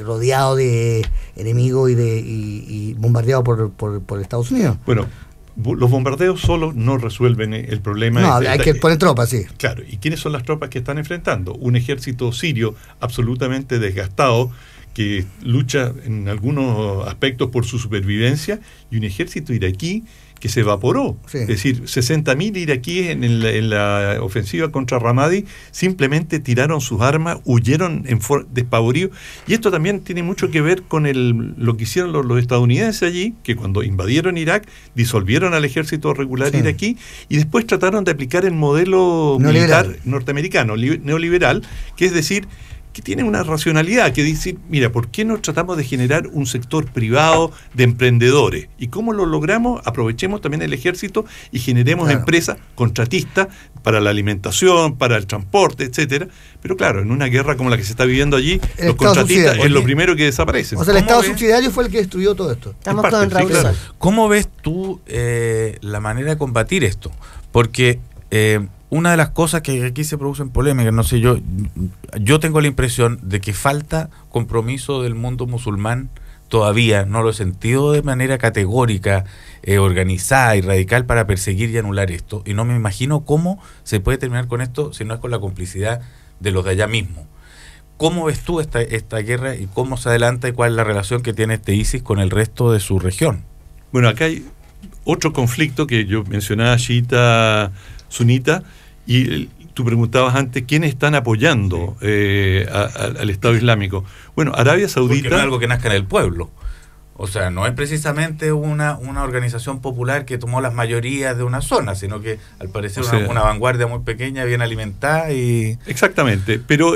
rodeado de enemigos y bombardeado por Estados Unidos. Bueno, los bombardeos solos no resuelven el problema. No, hay que poner tropas, sí. Claro, ¿y quiénes son las tropas que están enfrentando? Un ejército sirio absolutamente desgastado, que lucha en algunos aspectos por su supervivencia, y un ejército iraquí que se evaporó. Sí. Es decir, 60.000 iraquíes en la ofensiva contra Ramadi simplemente tiraron sus armas, huyeron despavoridos. Y esto también tiene mucho que ver con lo que hicieron los estadounidenses allí, que cuando invadieron Irak, disolvieron al ejército regular iraquí y después trataron de aplicar el modelo militar norteamericano, neoliberal, que es decir, que tiene una racionalidad, que dice, mira, ¿por qué no tratamos de generar un sector privado de emprendedores? ¿Y cómo lo logramos? Aprovechemos también el ejército y generemos empresas contratistas para la alimentación, para el transporte, etcétera. Pero claro, en una guerra como la que se está viviendo allí, los contratistas es lo primero que desaparecen. O sea, el Estado subsidiario fue el que destruyó todo esto. Estamos con Raúl Sol. ¿Cómo ves tú la manera de combatir esto? Porque una de las cosas que aquí se producen polémicas, no sé, yo tengo la impresión de que falta compromiso del mundo musulmán todavía, no lo he sentido de manera categórica, organizada y radical para perseguir y anular esto, y no me imagino cómo se puede terminar con esto si no es con la complicidad de los de allá mismo. ¿Cómo ves tú esta guerra y cómo se adelanta y cuál es la relación que tiene este ISIS con el resto de su región? Bueno, acá hay otro conflicto que yo mencionaba, chiita, sunita, y tú preguntabas antes quiénes están apoyando al Estado Islámico. Bueno, Arabia Saudita... Porque no es algo que nazca en el pueblo. O sea, no es precisamente una organización popular que tomó las mayorías de una zona, sino que al parecer una vanguardia muy pequeña, bien alimentada y... Exactamente, pero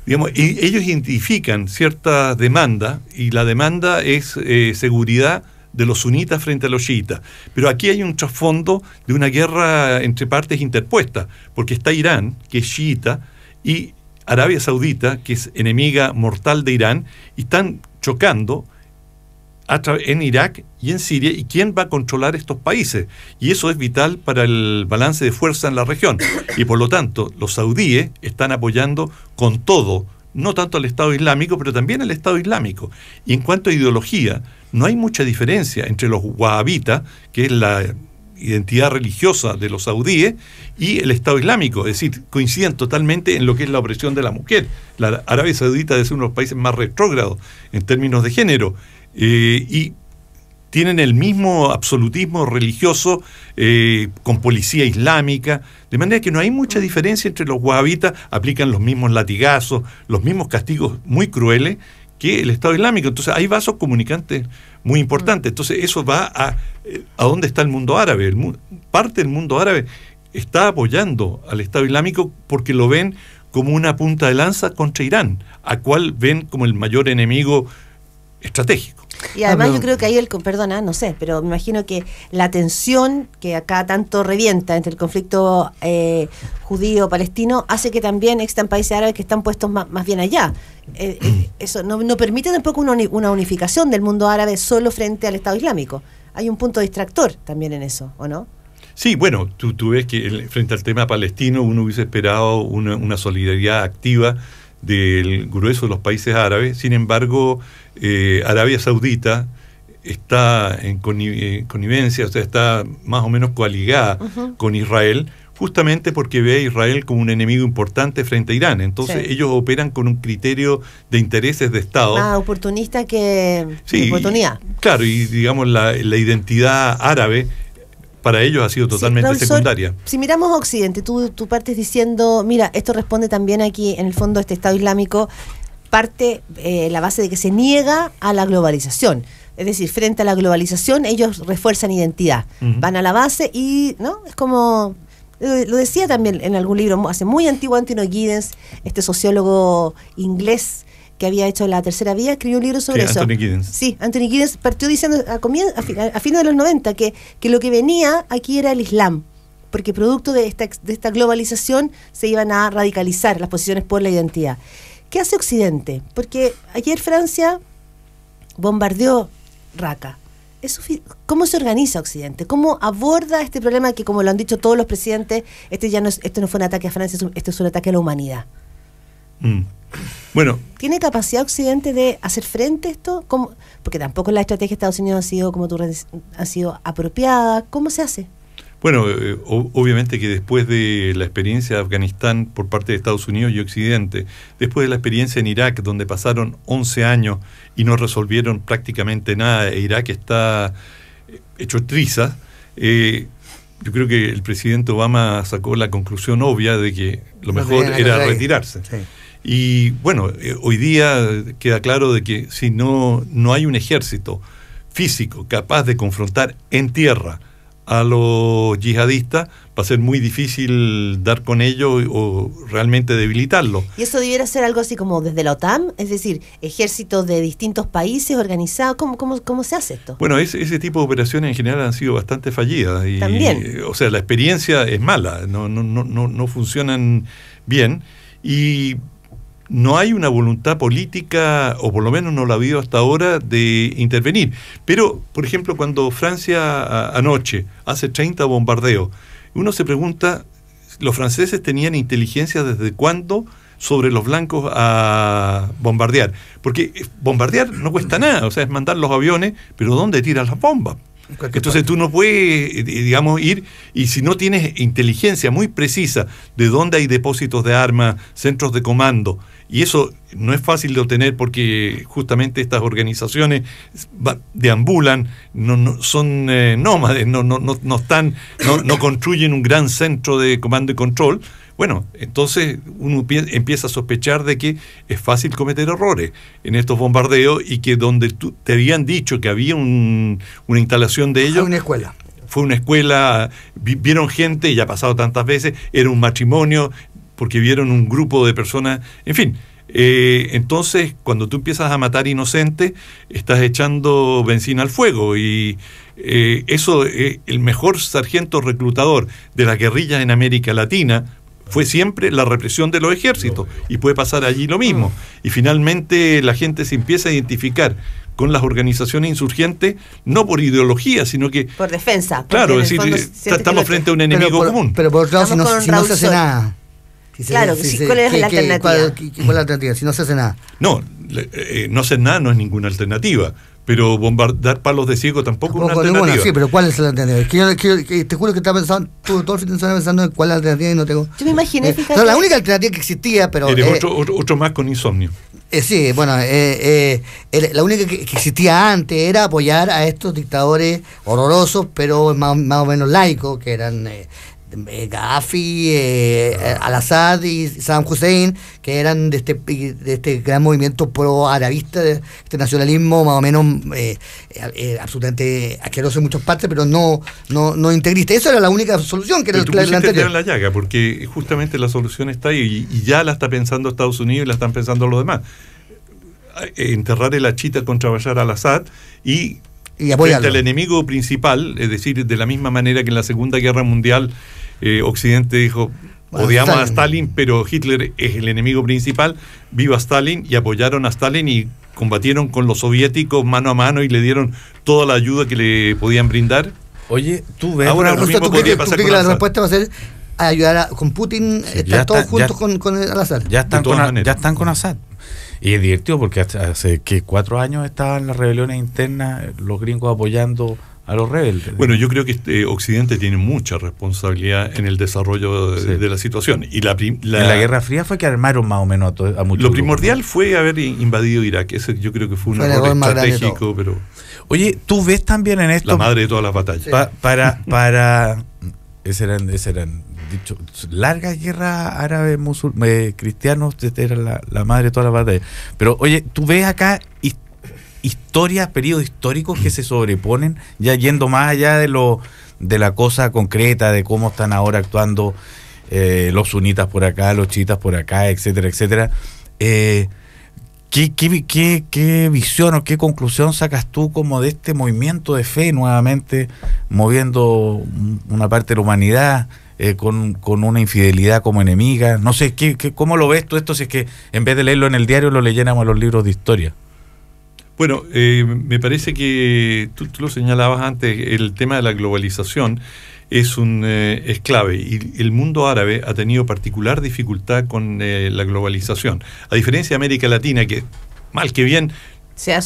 digamos, ellos identifican cierta demanda, y la demanda es seguridad de los sunitas frente a los chiitas. Pero aquí hay un trasfondo de una guerra entre partes interpuestas, porque está Irán, que es chiita, y Arabia Saudita, que es enemiga mortal de Irán, y están chocando en Irak y en Siria, y quién va a controlar estos países. Y eso es vital para el balance de fuerza en la región. Y por lo tanto, los saudíes están apoyando con todo, no tanto al Estado Islámico, pero también al Estado Islámico. Y en cuanto a ideología, no hay mucha diferencia entre los wahabitas, que es la identidad religiosa de los saudíes, y el Estado Islámico. Es decir, coinciden totalmente en lo que es la opresión de la mujer. La Arabia Saudita es uno de los países más retrógrados en términos de género, y tienen el mismo absolutismo religioso con policía islámica, de manera que no hay mucha diferencia entre los wahabitas, aplican los mismos latigazos, los mismos castigos muy crueles que el Estado Islámico. Entonces hay vasos comunicantes muy importantes. Entonces eso va a dónde está el mundo árabe. Parte del mundo árabe está apoyando al Estado Islámico porque lo ven como una punta de lanza contra Irán, a cual ven como el mayor enemigo estratégico. Y además yo creo que ahí perdona, no sé, pero me imagino que la tensión que acá tanto revienta entre el conflicto judío-palestino hace que también existan países árabes que están puestos más bien allá. Eso no permite tampoco una unificación del mundo árabe solo frente al Estado Islámico. Hay un punto distractor también en eso, ¿o no? Sí, bueno, tú ves que frente al tema palestino uno hubiese esperado una solidaridad activa del grueso de los países árabes. Sin embargo, Arabia Saudita está en connivencia, o sea, está más o menos coaligada con Israel, justamente porque ve a Israel como un enemigo importante frente a Irán. Entonces ellos operan con un criterio de intereses de Estado. Más oportunista que oportunidad. Claro, y digamos la identidad árabe para ellos ha sido totalmente secundaria. Si miramos a Occidente, tú partes diciendo, mira, esto responde también aquí, en el fondo, este Estado Islámico, parte la base de que se niega a la globalización. Es decir, frente a la globalización, ellos refuerzan identidad. Van a la base y, ¿no? Es como, lo decía también en algún libro, hace muy antiguo, Anthony Giddens, este sociólogo inglés, que había hecho La Tercera Vía, escribió un libro sobre eso. Anthony Giddens. Sí, Anthony Giddens partió diciendo a fines de los 90 que lo que venía aquí era el Islam, porque producto de esta globalización se iban a radicalizar las posiciones por la identidad. ¿Qué hace Occidente? Porque ayer Francia bombardeó Raqqa. ¿Cómo se organiza Occidente? ¿Cómo aborda este problema que, como lo han dicho todos los presidentes, esto no fue un ataque a Francia, esto es un ataque a la humanidad? Bueno, ¿tiene capacidad Occidente de hacer frente a esto? ¿Cómo? Porque tampoco la estrategia de Estados Unidos ha sido, como ha sido apropiada. ¿Cómo se hace? Bueno, obviamente que después de la experiencia de Afganistán por parte de Estados Unidos y Occidente, después de la experiencia en Irak, donde pasaron 11 años y no resolvieron prácticamente nada, e Irak está hecho trizas, yo creo que el presidente Obama sacó la conclusión obvia de que lo mejor era retirarse. Sí. Y bueno, hoy día queda claro de que si no hay un ejército físico capaz de confrontar en tierra a los yihadistas, va a ser muy difícil dar con ellos o realmente debilitarlo. ¿Y eso debiera ser algo así como desde la OTAN? Es decir, ejércitos de distintos países organizados. ¿Cómo se hace esto? Bueno, ese tipo de operaciones en general han sido bastante fallidas. Y, también. O sea, la experiencia es mala, no funcionan bien. Y no hay una voluntad política, o por lo menos no la ha habido hasta ahora, de intervenir. Pero, por ejemplo, cuando Francia anoche hace 30 bombardeos, uno se pregunta, ¿los franceses tenían inteligencia desde cuándo sobre los blancos a bombardear? Porque bombardear no cuesta nada, o sea, es mandar los aviones, pero ¿dónde tiran las bombas? Entonces tú no puedes, digamos, ir, y si no tienes inteligencia muy precisa de dónde hay depósitos de armas, centros de comando, y eso no es fácil de obtener porque justamente estas organizaciones deambulan, son nómades, no construyen un gran centro de comando y control. Bueno, entonces uno empieza a sospechar de que es fácil cometer errores en estos bombardeos y que donde te habían dicho que había una instalación de ellos... Fue una escuela. Fue una escuela, vieron gente, y ya ha pasado tantas veces, era un matrimonio, porque vieron un grupo de personas, en fin. Entonces, cuando tú empiezas a matar inocentes, estás echando benzina al fuego y... eso, el mejor sargento reclutador de las guerrillas en América Latina fue siempre la represión de los ejércitos, y puede pasar allí lo mismo. Y finalmente la gente se empieza a identificar con las organizaciones insurgentes, no por ideología, sino que... por defensa. Claro, es decir, estamos frente a un enemigo común. Pero por otro lado, si no se hace nada... Claro, ¿cuál es la alternativa? ¿Cuál es la alternativa? Si no se hace nada. No hacer nada no es ninguna alternativa. Pero bombardear palos de ciego tampoco es una alternativa. Ninguna, sí, pero ¿cuál es la alternativa? Te juro que estaba pensando, todo el fin de semana pensando en cuál es la alternativa y no tengo... Yo me imaginé, fíjate... No, la única alternativa que existía, pero... Eres otro más con insomnio. Sí, bueno, la única que existía antes era apoyar a estos dictadores horrorosos, pero más o menos laicos, que eran Gaddafi, Al-Assad y Saddam Hussein, que eran de este gran movimiento pro-arabista, de este nacionalismo más o menos absolutamente asqueroso en muchas partes, pero no integrista. Esa era la única solución, que era la anterior. En la llaga, porque justamente la solución está ahí y ya la está pensando Estados Unidos y la están pensando los demás. Enterrar el Achita contra Bashar al-Assad y frente al enemigo principal, es decir, de la misma manera que en la Segunda Guerra Mundial Occidente dijo, odiamos a Stalin, pero Hitler es el enemigo principal, viva Stalin, y apoyaron a Stalin y combatieron con los soviéticos mano a mano y le dieron toda la ayuda que le podían brindar. Oye, tú ves... Ahora lo mismo podría pasar con la respuesta va a ser a ayudar con Putin, estar todos juntos con Al-Assad. Ya están con Assad. Y es divertido porque hace 4 años estaban las rebeliones internas, los gringos apoyando a los rebeldes. Bueno, yo creo que Occidente tiene mucha responsabilidad en el desarrollo de la situación. Y en la Guerra Fría fue que armaron más o menos a muchos. Lo primordial fue haber invadido Irak. Ese yo creo que fue un error estratégico, pero... Oye, tú ves también en esto... La madre de todas las batallas. Para ese eran dicho, largas guerras árabes, cristianos, era la madre de todas las batallas. Pero oye, tú ves acá historias, periodos históricos que se sobreponen, ya yendo más allá de la cosa concreta, de cómo están ahora actuando los sunitas por acá, los chiitas por acá, etcétera, etcétera. ¿Qué visión o qué conclusión sacas tú como de este movimiento de fe nuevamente moviendo una parte de la humanidad con una infidelidad como enemiga? No sé, ¿cómo lo ves tú esto si es que en vez de leerlo en el diario lo leyéramos en los libros de historia? Bueno, me parece que tú lo señalabas antes, el tema de la globalización es clave, y el mundo árabe ha tenido particular dificultad con la globalización, a diferencia de América Latina, que mal que bien se ha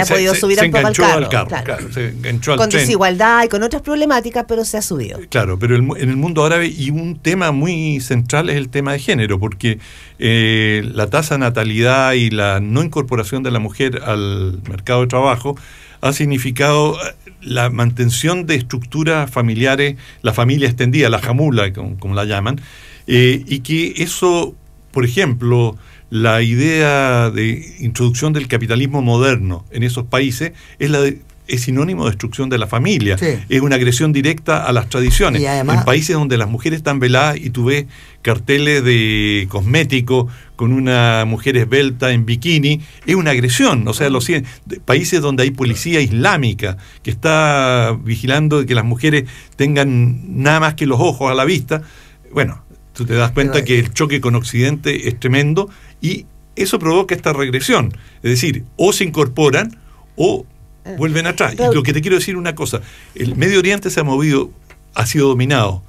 podido subir un poco al carro. Claro, se enganchó al con tren. Desigualdad y con otras problemáticas, pero se ha subido. Claro, pero en el mundo árabe, y un tema muy central es el tema de género, porque la tasa de natalidad y la no incorporación de la mujer al mercado de trabajo ha significado la mantención de estructuras familiares, la familia extendida, la jamula, como la llaman, y que eso, por ejemplo, la idea de introducción del capitalismo moderno en esos países es sinónimo de destrucción de la familia, sí. Es una agresión directa a las tradiciones. Y además, en países donde las mujeres están veladas y tú ves carteles de cosméticos con una mujer esbelta en bikini, es una agresión. O sea, países donde hay policía islámica que está vigilando que las mujeres tengan nada más que los ojos a la vista, bueno, tú te das cuenta que el choque con Occidente es tremendo y eso provoca esta regresión. Es decir, o se incorporan o vuelven atrás. Y lo que te quiero decir una cosa, el Medio Oriente ha sido dominado,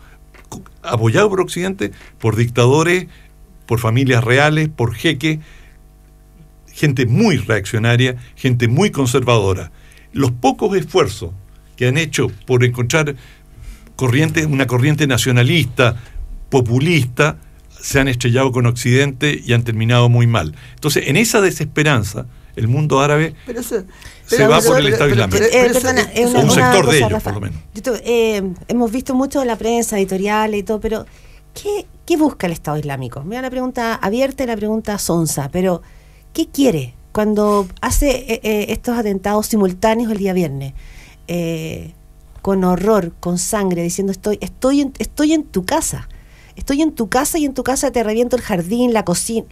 apoyado por Occidente, por dictadores, por familias reales, por jeques, gente muy reaccionaria, gente muy conservadora. Los pocos esfuerzos que han hecho por encontrar una corriente nacionalista, populista, se han estrellado con Occidente y han terminado muy mal. Entonces, en esa desesperanza, el mundo árabe se va por el Estado Islámico. Un sector de ellos, Rafa, por lo menos. Hemos visto mucho en la prensa, editoriales y todo, pero ¿qué busca el Estado Islámico? Mira la pregunta abierta y la pregunta sonsa, pero ¿qué quiere cuando hace estos atentados simultáneos el día viernes? Con horror, con sangre, diciendo estoy en tu casa. Estoy en tu casa y en tu casa te reviento el jardín, la cocina.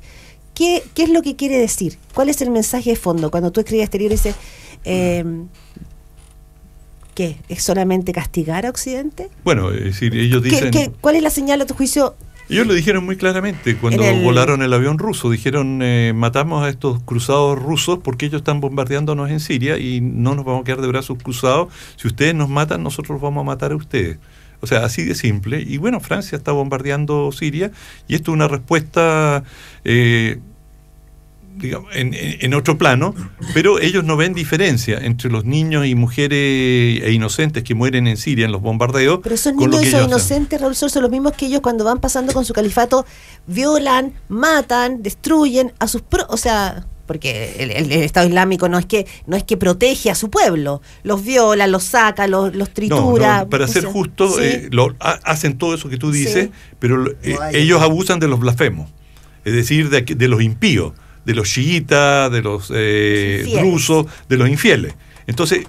¿Qué es lo que quiere decir? ¿Cuál es el mensaje de fondo? Cuando tú escribes exterior y dices, ¿qué? ¿Es solamente castigar a Occidente? Bueno, es decir, ellos dicen... ¿Cuál es la señal a tu juicio? Ellos lo dijeron muy claramente cuando volaron el avión ruso. Dijeron, matamos a estos cruzados rusos porque ellos están bombardeándonos en Siria y no nos vamos a quedar de brazos cruzados. Si ustedes nos matan, nosotros vamos a matar a ustedes. O sea, así de simple. Y bueno, Francia está bombardeando Siria y esto es una respuesta, digamos, en otro plano, pero ellos no ven diferencia entre los niños y mujeres e inocentes que mueren en Siria en los bombardeos. Pero esos niños y esos inocentes, Raúl, son los mismos que ellos cuando van pasando con su califato violan, matan, destruyen a sus o sea, porque el Estado Islámico no es que protege a su pueblo, los viola, los saca, los tritura. No, para ser justo, ¿sí? hacen todo eso que tú dices, Sí. pero ellos abusan de los blasfemos, es decir, de los impíos, de los chiitas, de los drusos, de los infieles. Entonces,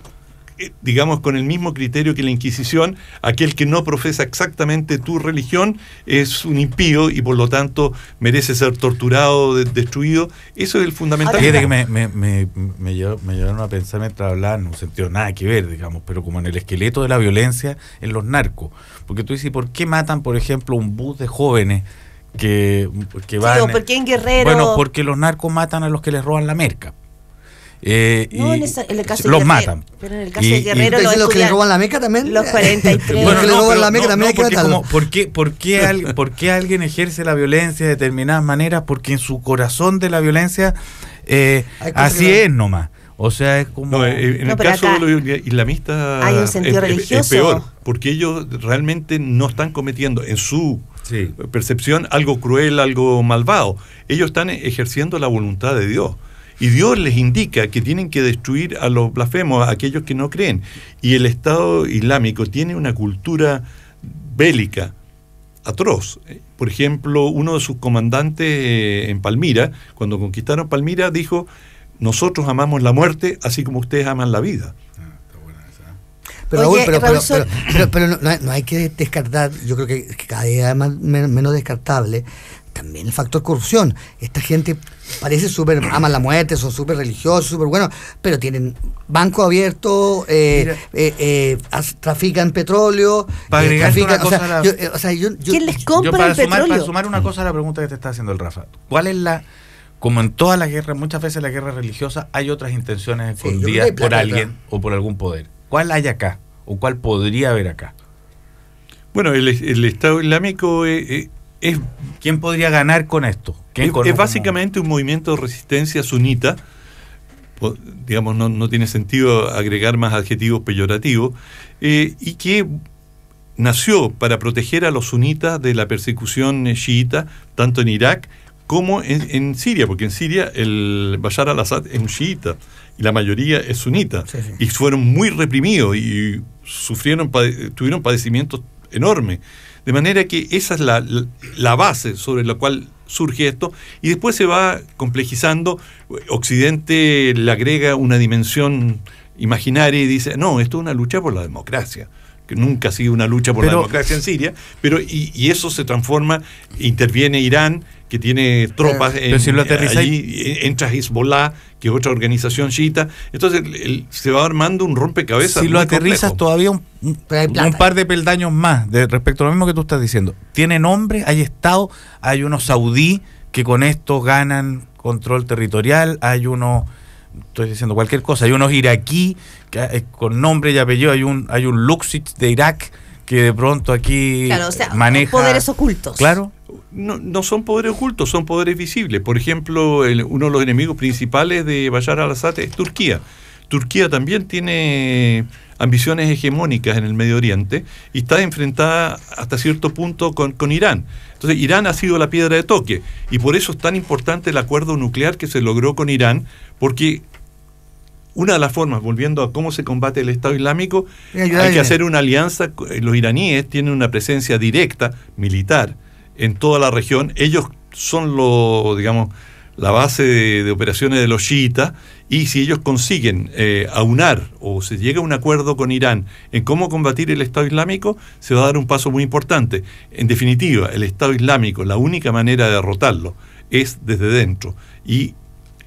digamos, con el mismo criterio que la Inquisición, aquel que no profesa exactamente tu religión es un impío y por lo tanto merece ser torturado, destruido. Eso es el fundamental. Fíjate que me llevaron a pensar mientras hablaban, en un sentido nada que ver, digamos, pero como en el esqueleto de la violencia en los narcos. Porque tú dices, ¿por qué matan, por ejemplo, un bus de jóvenes que van... Sí, ¿por qué en Guerrero? Bueno, porque los narcos matan a los que les roban la merca. No, en el caso de los Guerrero, matan. Pero en el caso de Guerrero los que le roban la meca también. Los 43. Bueno, que le roban la meca también hay que porque matarlo. ¿por qué alguien ejerce la violencia de determinadas maneras? Porque en su corazón de la violencia así es nomás. O sea, es como... en el caso de los islamistas hay un sentido religioso. Es peor, porque ellos realmente no están cometiendo en su percepción algo cruel, algo malvado. Ellos están ejerciendo la voluntad de Dios. Y Dios les indica que tienen que destruir a los blasfemos, a aquellos que no creen. Y el Estado Islámico tiene una cultura bélica atroz. Por ejemplo, uno de sus comandantes en Palmira, cuando conquistaron Palmira, dijo: nosotros amamos la muerte así como ustedes aman la vida. Pero, Oye, pero no hay que descartar, yo creo que cada día es menos descartable también el factor corrupción. Esta gente parece aman la muerte, son súper religiosos, súper buenos, pero tienen banco abierto, trafican petróleo. Para agregarte una cosa ¿quién les compra el petróleo? Para sumar una cosa a la pregunta que te está haciendo el Rafa, ¿cuál es como en todas las guerras, muchas veces la guerra religiosa hay otras intenciones escondidas por alguien o por algún poder? ¿Cuál hay acá? ¿O cuál podría haber acá? Bueno, el Estado Islámico es... ¿Quién podría ganar con esto? Es básicamente un movimiento de resistencia sunita. Digamos, no tiene sentido agregar más adjetivos peyorativos, y que nació para proteger a los sunitas de la persecución chiita, tanto en Irak como en Siria, porque en Siria el Bashar al-Assad es un chiita y la mayoría es sunita, y fueron muy reprimidos y tuvieron padecimientos enormes. De manera que esa es la base sobre la cual surge esto, y después se va complejizando. Occidente le agrega una dimensión imaginaria y dice: no, esto es una lucha por la democracia, que nunca ha sido una lucha por la democracia en Siria, pero y eso se transforma, interviene Irán, que tiene tropas allí, entra Hezbollah, que es otra organización chiita. Entonces se va armando un rompecabezas. Si lo aterrizas complejo. Todavía un par de peldaños más respecto a lo mismo que tú estás diciendo. Tiene nombre, hay Estado, hay unos saudí que con esto ganan control territorial, hay unos, estoy diciendo cualquier cosa, hay unos iraquí que, con nombre y apellido, hay un Luxich de Irak que de pronto aquí maneja poderes ocultos. Claro. No son poderes ocultos, son poderes visibles. Por ejemplo, uno de los enemigos principales de Bashar al-Assad es Turquía. Turquía también tiene ambiciones hegemónicas en el Medio Oriente y está enfrentada hasta cierto punto con Irán. Entonces, Irán ha sido la piedra de toque, y por eso es tan importante el acuerdo nuclear que se logró con Irán, porque una de las formas, volviendo a cómo se combate el Estado Islámico, hay que hacer una alianza. Los iraníes tienen una presencia directa, militar, en toda la región. Ellos son la base de operaciones de los chiitas, y si ellos consiguen aunar o se llega a un acuerdo con Irán en cómo combatir el Estado Islámico, se va a dar un paso muy importante. En definitiva, el Estado Islámico, la única manera de derrotarlo es desde dentro, y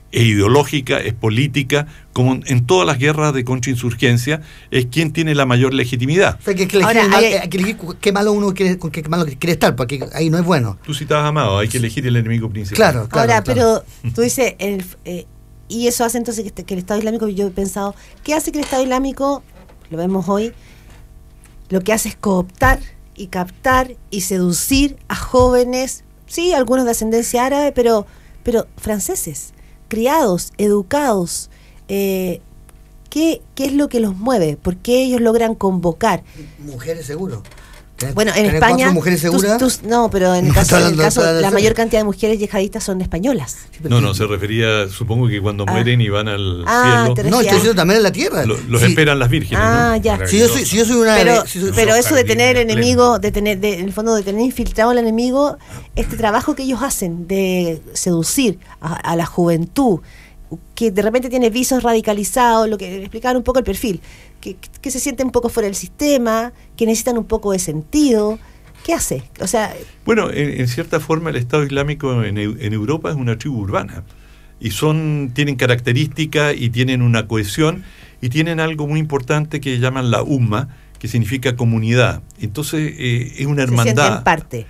es ideológica, es política, como en todas las guerras de contrainsurgencia, es quien tiene la mayor legitimidad. O sea, hay que elegir qué malo uno quiere, con qué malo quiere estar, porque ahí no es bueno. Tú citabas a Amado, hay que elegir el enemigo principal. Claro. Pero tú dices, y eso hace entonces que el Estado Islámico, yo he pensado, ¿qué hace que el Estado Islámico, lo vemos hoy, lo que hace es cooptar y captar y seducir a jóvenes, sí, algunos de ascendencia árabe, pero franceses, criados, educados? ¿Qué es lo que los mueve? ¿Por qué ellos logran convocar? Mujeres, seguro. Bueno, en ¿Tener España, 4 mujeres seguras? no, pero en el caso, la mayor cantidad de mujeres yihadistas son españolas. No, se refería, supongo que cuando mueren y van al cielo. No, estoy diciendo también en la tierra. Los esperan las vírgenes. ¿No? Ya. Si yo soy una... Pero eso de tener el enemigo, en el fondo de tener infiltrado al enemigo, este trabajo que ellos hacen de seducir a la juventud, que de repente tiene visos radicalizados, lo que explicaban un poco el perfil, que se sienten un poco fuera del sistema, que necesitan un poco de sentido. ¿Qué hace? O sea, bueno, en cierta forma el Estado Islámico en Europa es una tribu urbana y tienen características y tienen una cohesión y tienen algo muy importante que llaman la umma, que significa comunidad. Entonces es una hermandad. Se sienten parte.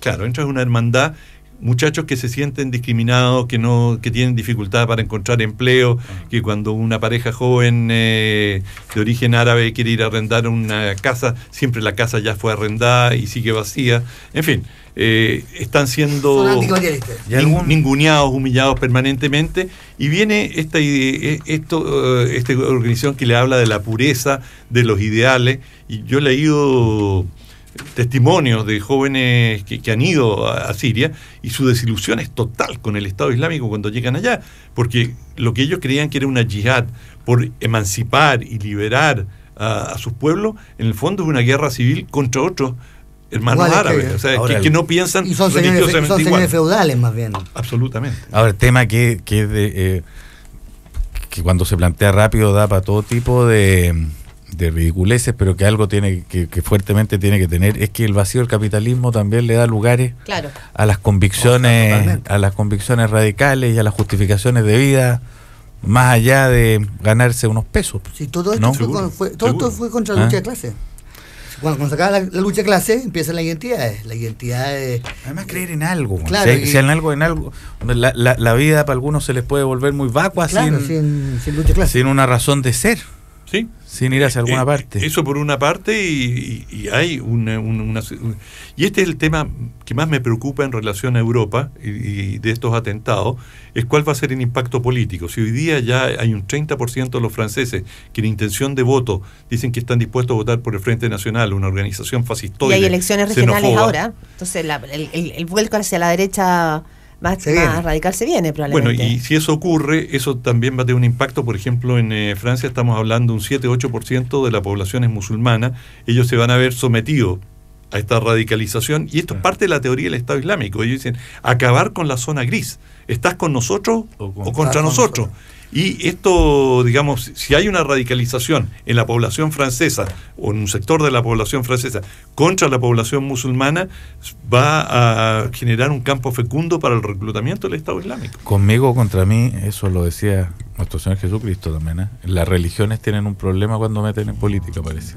Claro, entonces es una hermandad. Muchachos que se sienten discriminados, que tienen dificultad para encontrar empleo, que cuando una pareja joven de origen árabe quiere ir a arrendar una casa, siempre la casa ya fue arrendada y sigue vacía. En fin, están siendo ninguneados, humillados permanentemente, y viene esta organización que le habla de la pureza de los ideales, y yo he leído testimonios de jóvenes que han ido a Siria y su desilusión es total con el Estado Islámico cuando llegan allá, porque lo que ellos creían que era una yihad por emancipar y liberar a sus pueblos, en el fondo es una guerra civil contra otros hermanos árabes, o sea, que no piensan y son señores feudales más bien. Absolutamente. Ahora, el tema que cuando se plantea rápido da para todo tipo de ridiculeces, pero que algo tiene que fuertemente tiene que tener, es que el vacío del capitalismo también le da lugares a las convicciones, radicales y a las justificaciones de vida, más allá de ganarse unos pesos. Sí, todo esto fue contra la lucha de clase. Cuando se acaba la lucha de clase, empiezan las identidades. Además, creer en algo. Claro, si en algo, la vida para algunos se les puede volver muy vacua, sin lucha de clase, sin una razón de ser. Sí. Sin ir hacia alguna parte. Eso por una parte, y hay y este es el tema que más me preocupa en relación a Europa y de estos atentados, es cuál va a ser el impacto político. Si hoy día ya hay un 30% de los franceses que en intención de voto dicen que están dispuestos a votar por el Frente Nacional, una organización fascistoide, y hay elecciones regionales ahora, entonces el vuelco hacia la derecha más radical se viene probablemente. Bueno, y si eso ocurre, eso también va a tener un impacto. Por ejemplo, en Francia estamos hablando de un 7-8% de la población es musulmana. Ellos se van a ver sometidos a esta radicalización, y esto es parte de la teoría del Estado Islámico. Ellos dicen, acabar con la zona gris. ¿Estás con nosotros o contra nosotros? Y esto, digamos, si hay una radicalización en la población francesa o en un sector de la población francesa contra la población musulmana, va a generar un campo fecundo para el reclutamiento del Estado Islámico. Conmigo o contra mí, eso lo decía nuestro Señor Jesucristo también. Las religiones tienen un problema cuando meten en política, parece.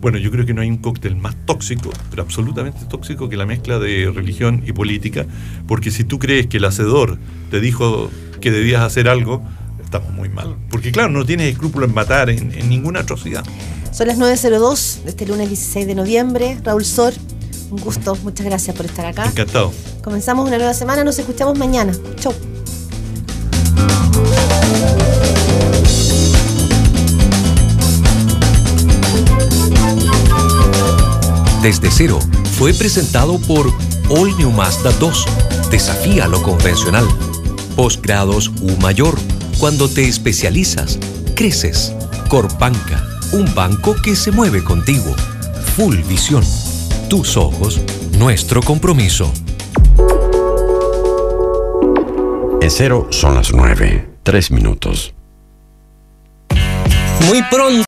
Bueno, yo creo que no hay un cóctel más tóxico, pero absolutamente tóxico, que la mezcla de religión y política, porque si tú crees que el hacedor te dijo que debías hacer algo, estamos muy mal. Porque claro, no tienes escrúpulos en matar en ninguna atrocidad. Son las 9:02 de este lunes 16 de noviembre. Raúl Sor, un gusto, muchas gracias por estar acá. Encantado. Comenzamos una nueva semana, nos escuchamos mañana. Chau. Desde Cero fue presentado por All New Mazda 2. Desafía lo convencional. Posgrados U Mayor. Cuando te especializas, creces. Corbanca, un banco que se mueve contigo. Full Visión. Tus ojos, nuestro compromiso. En Cero son las 9:03. Muy pronto.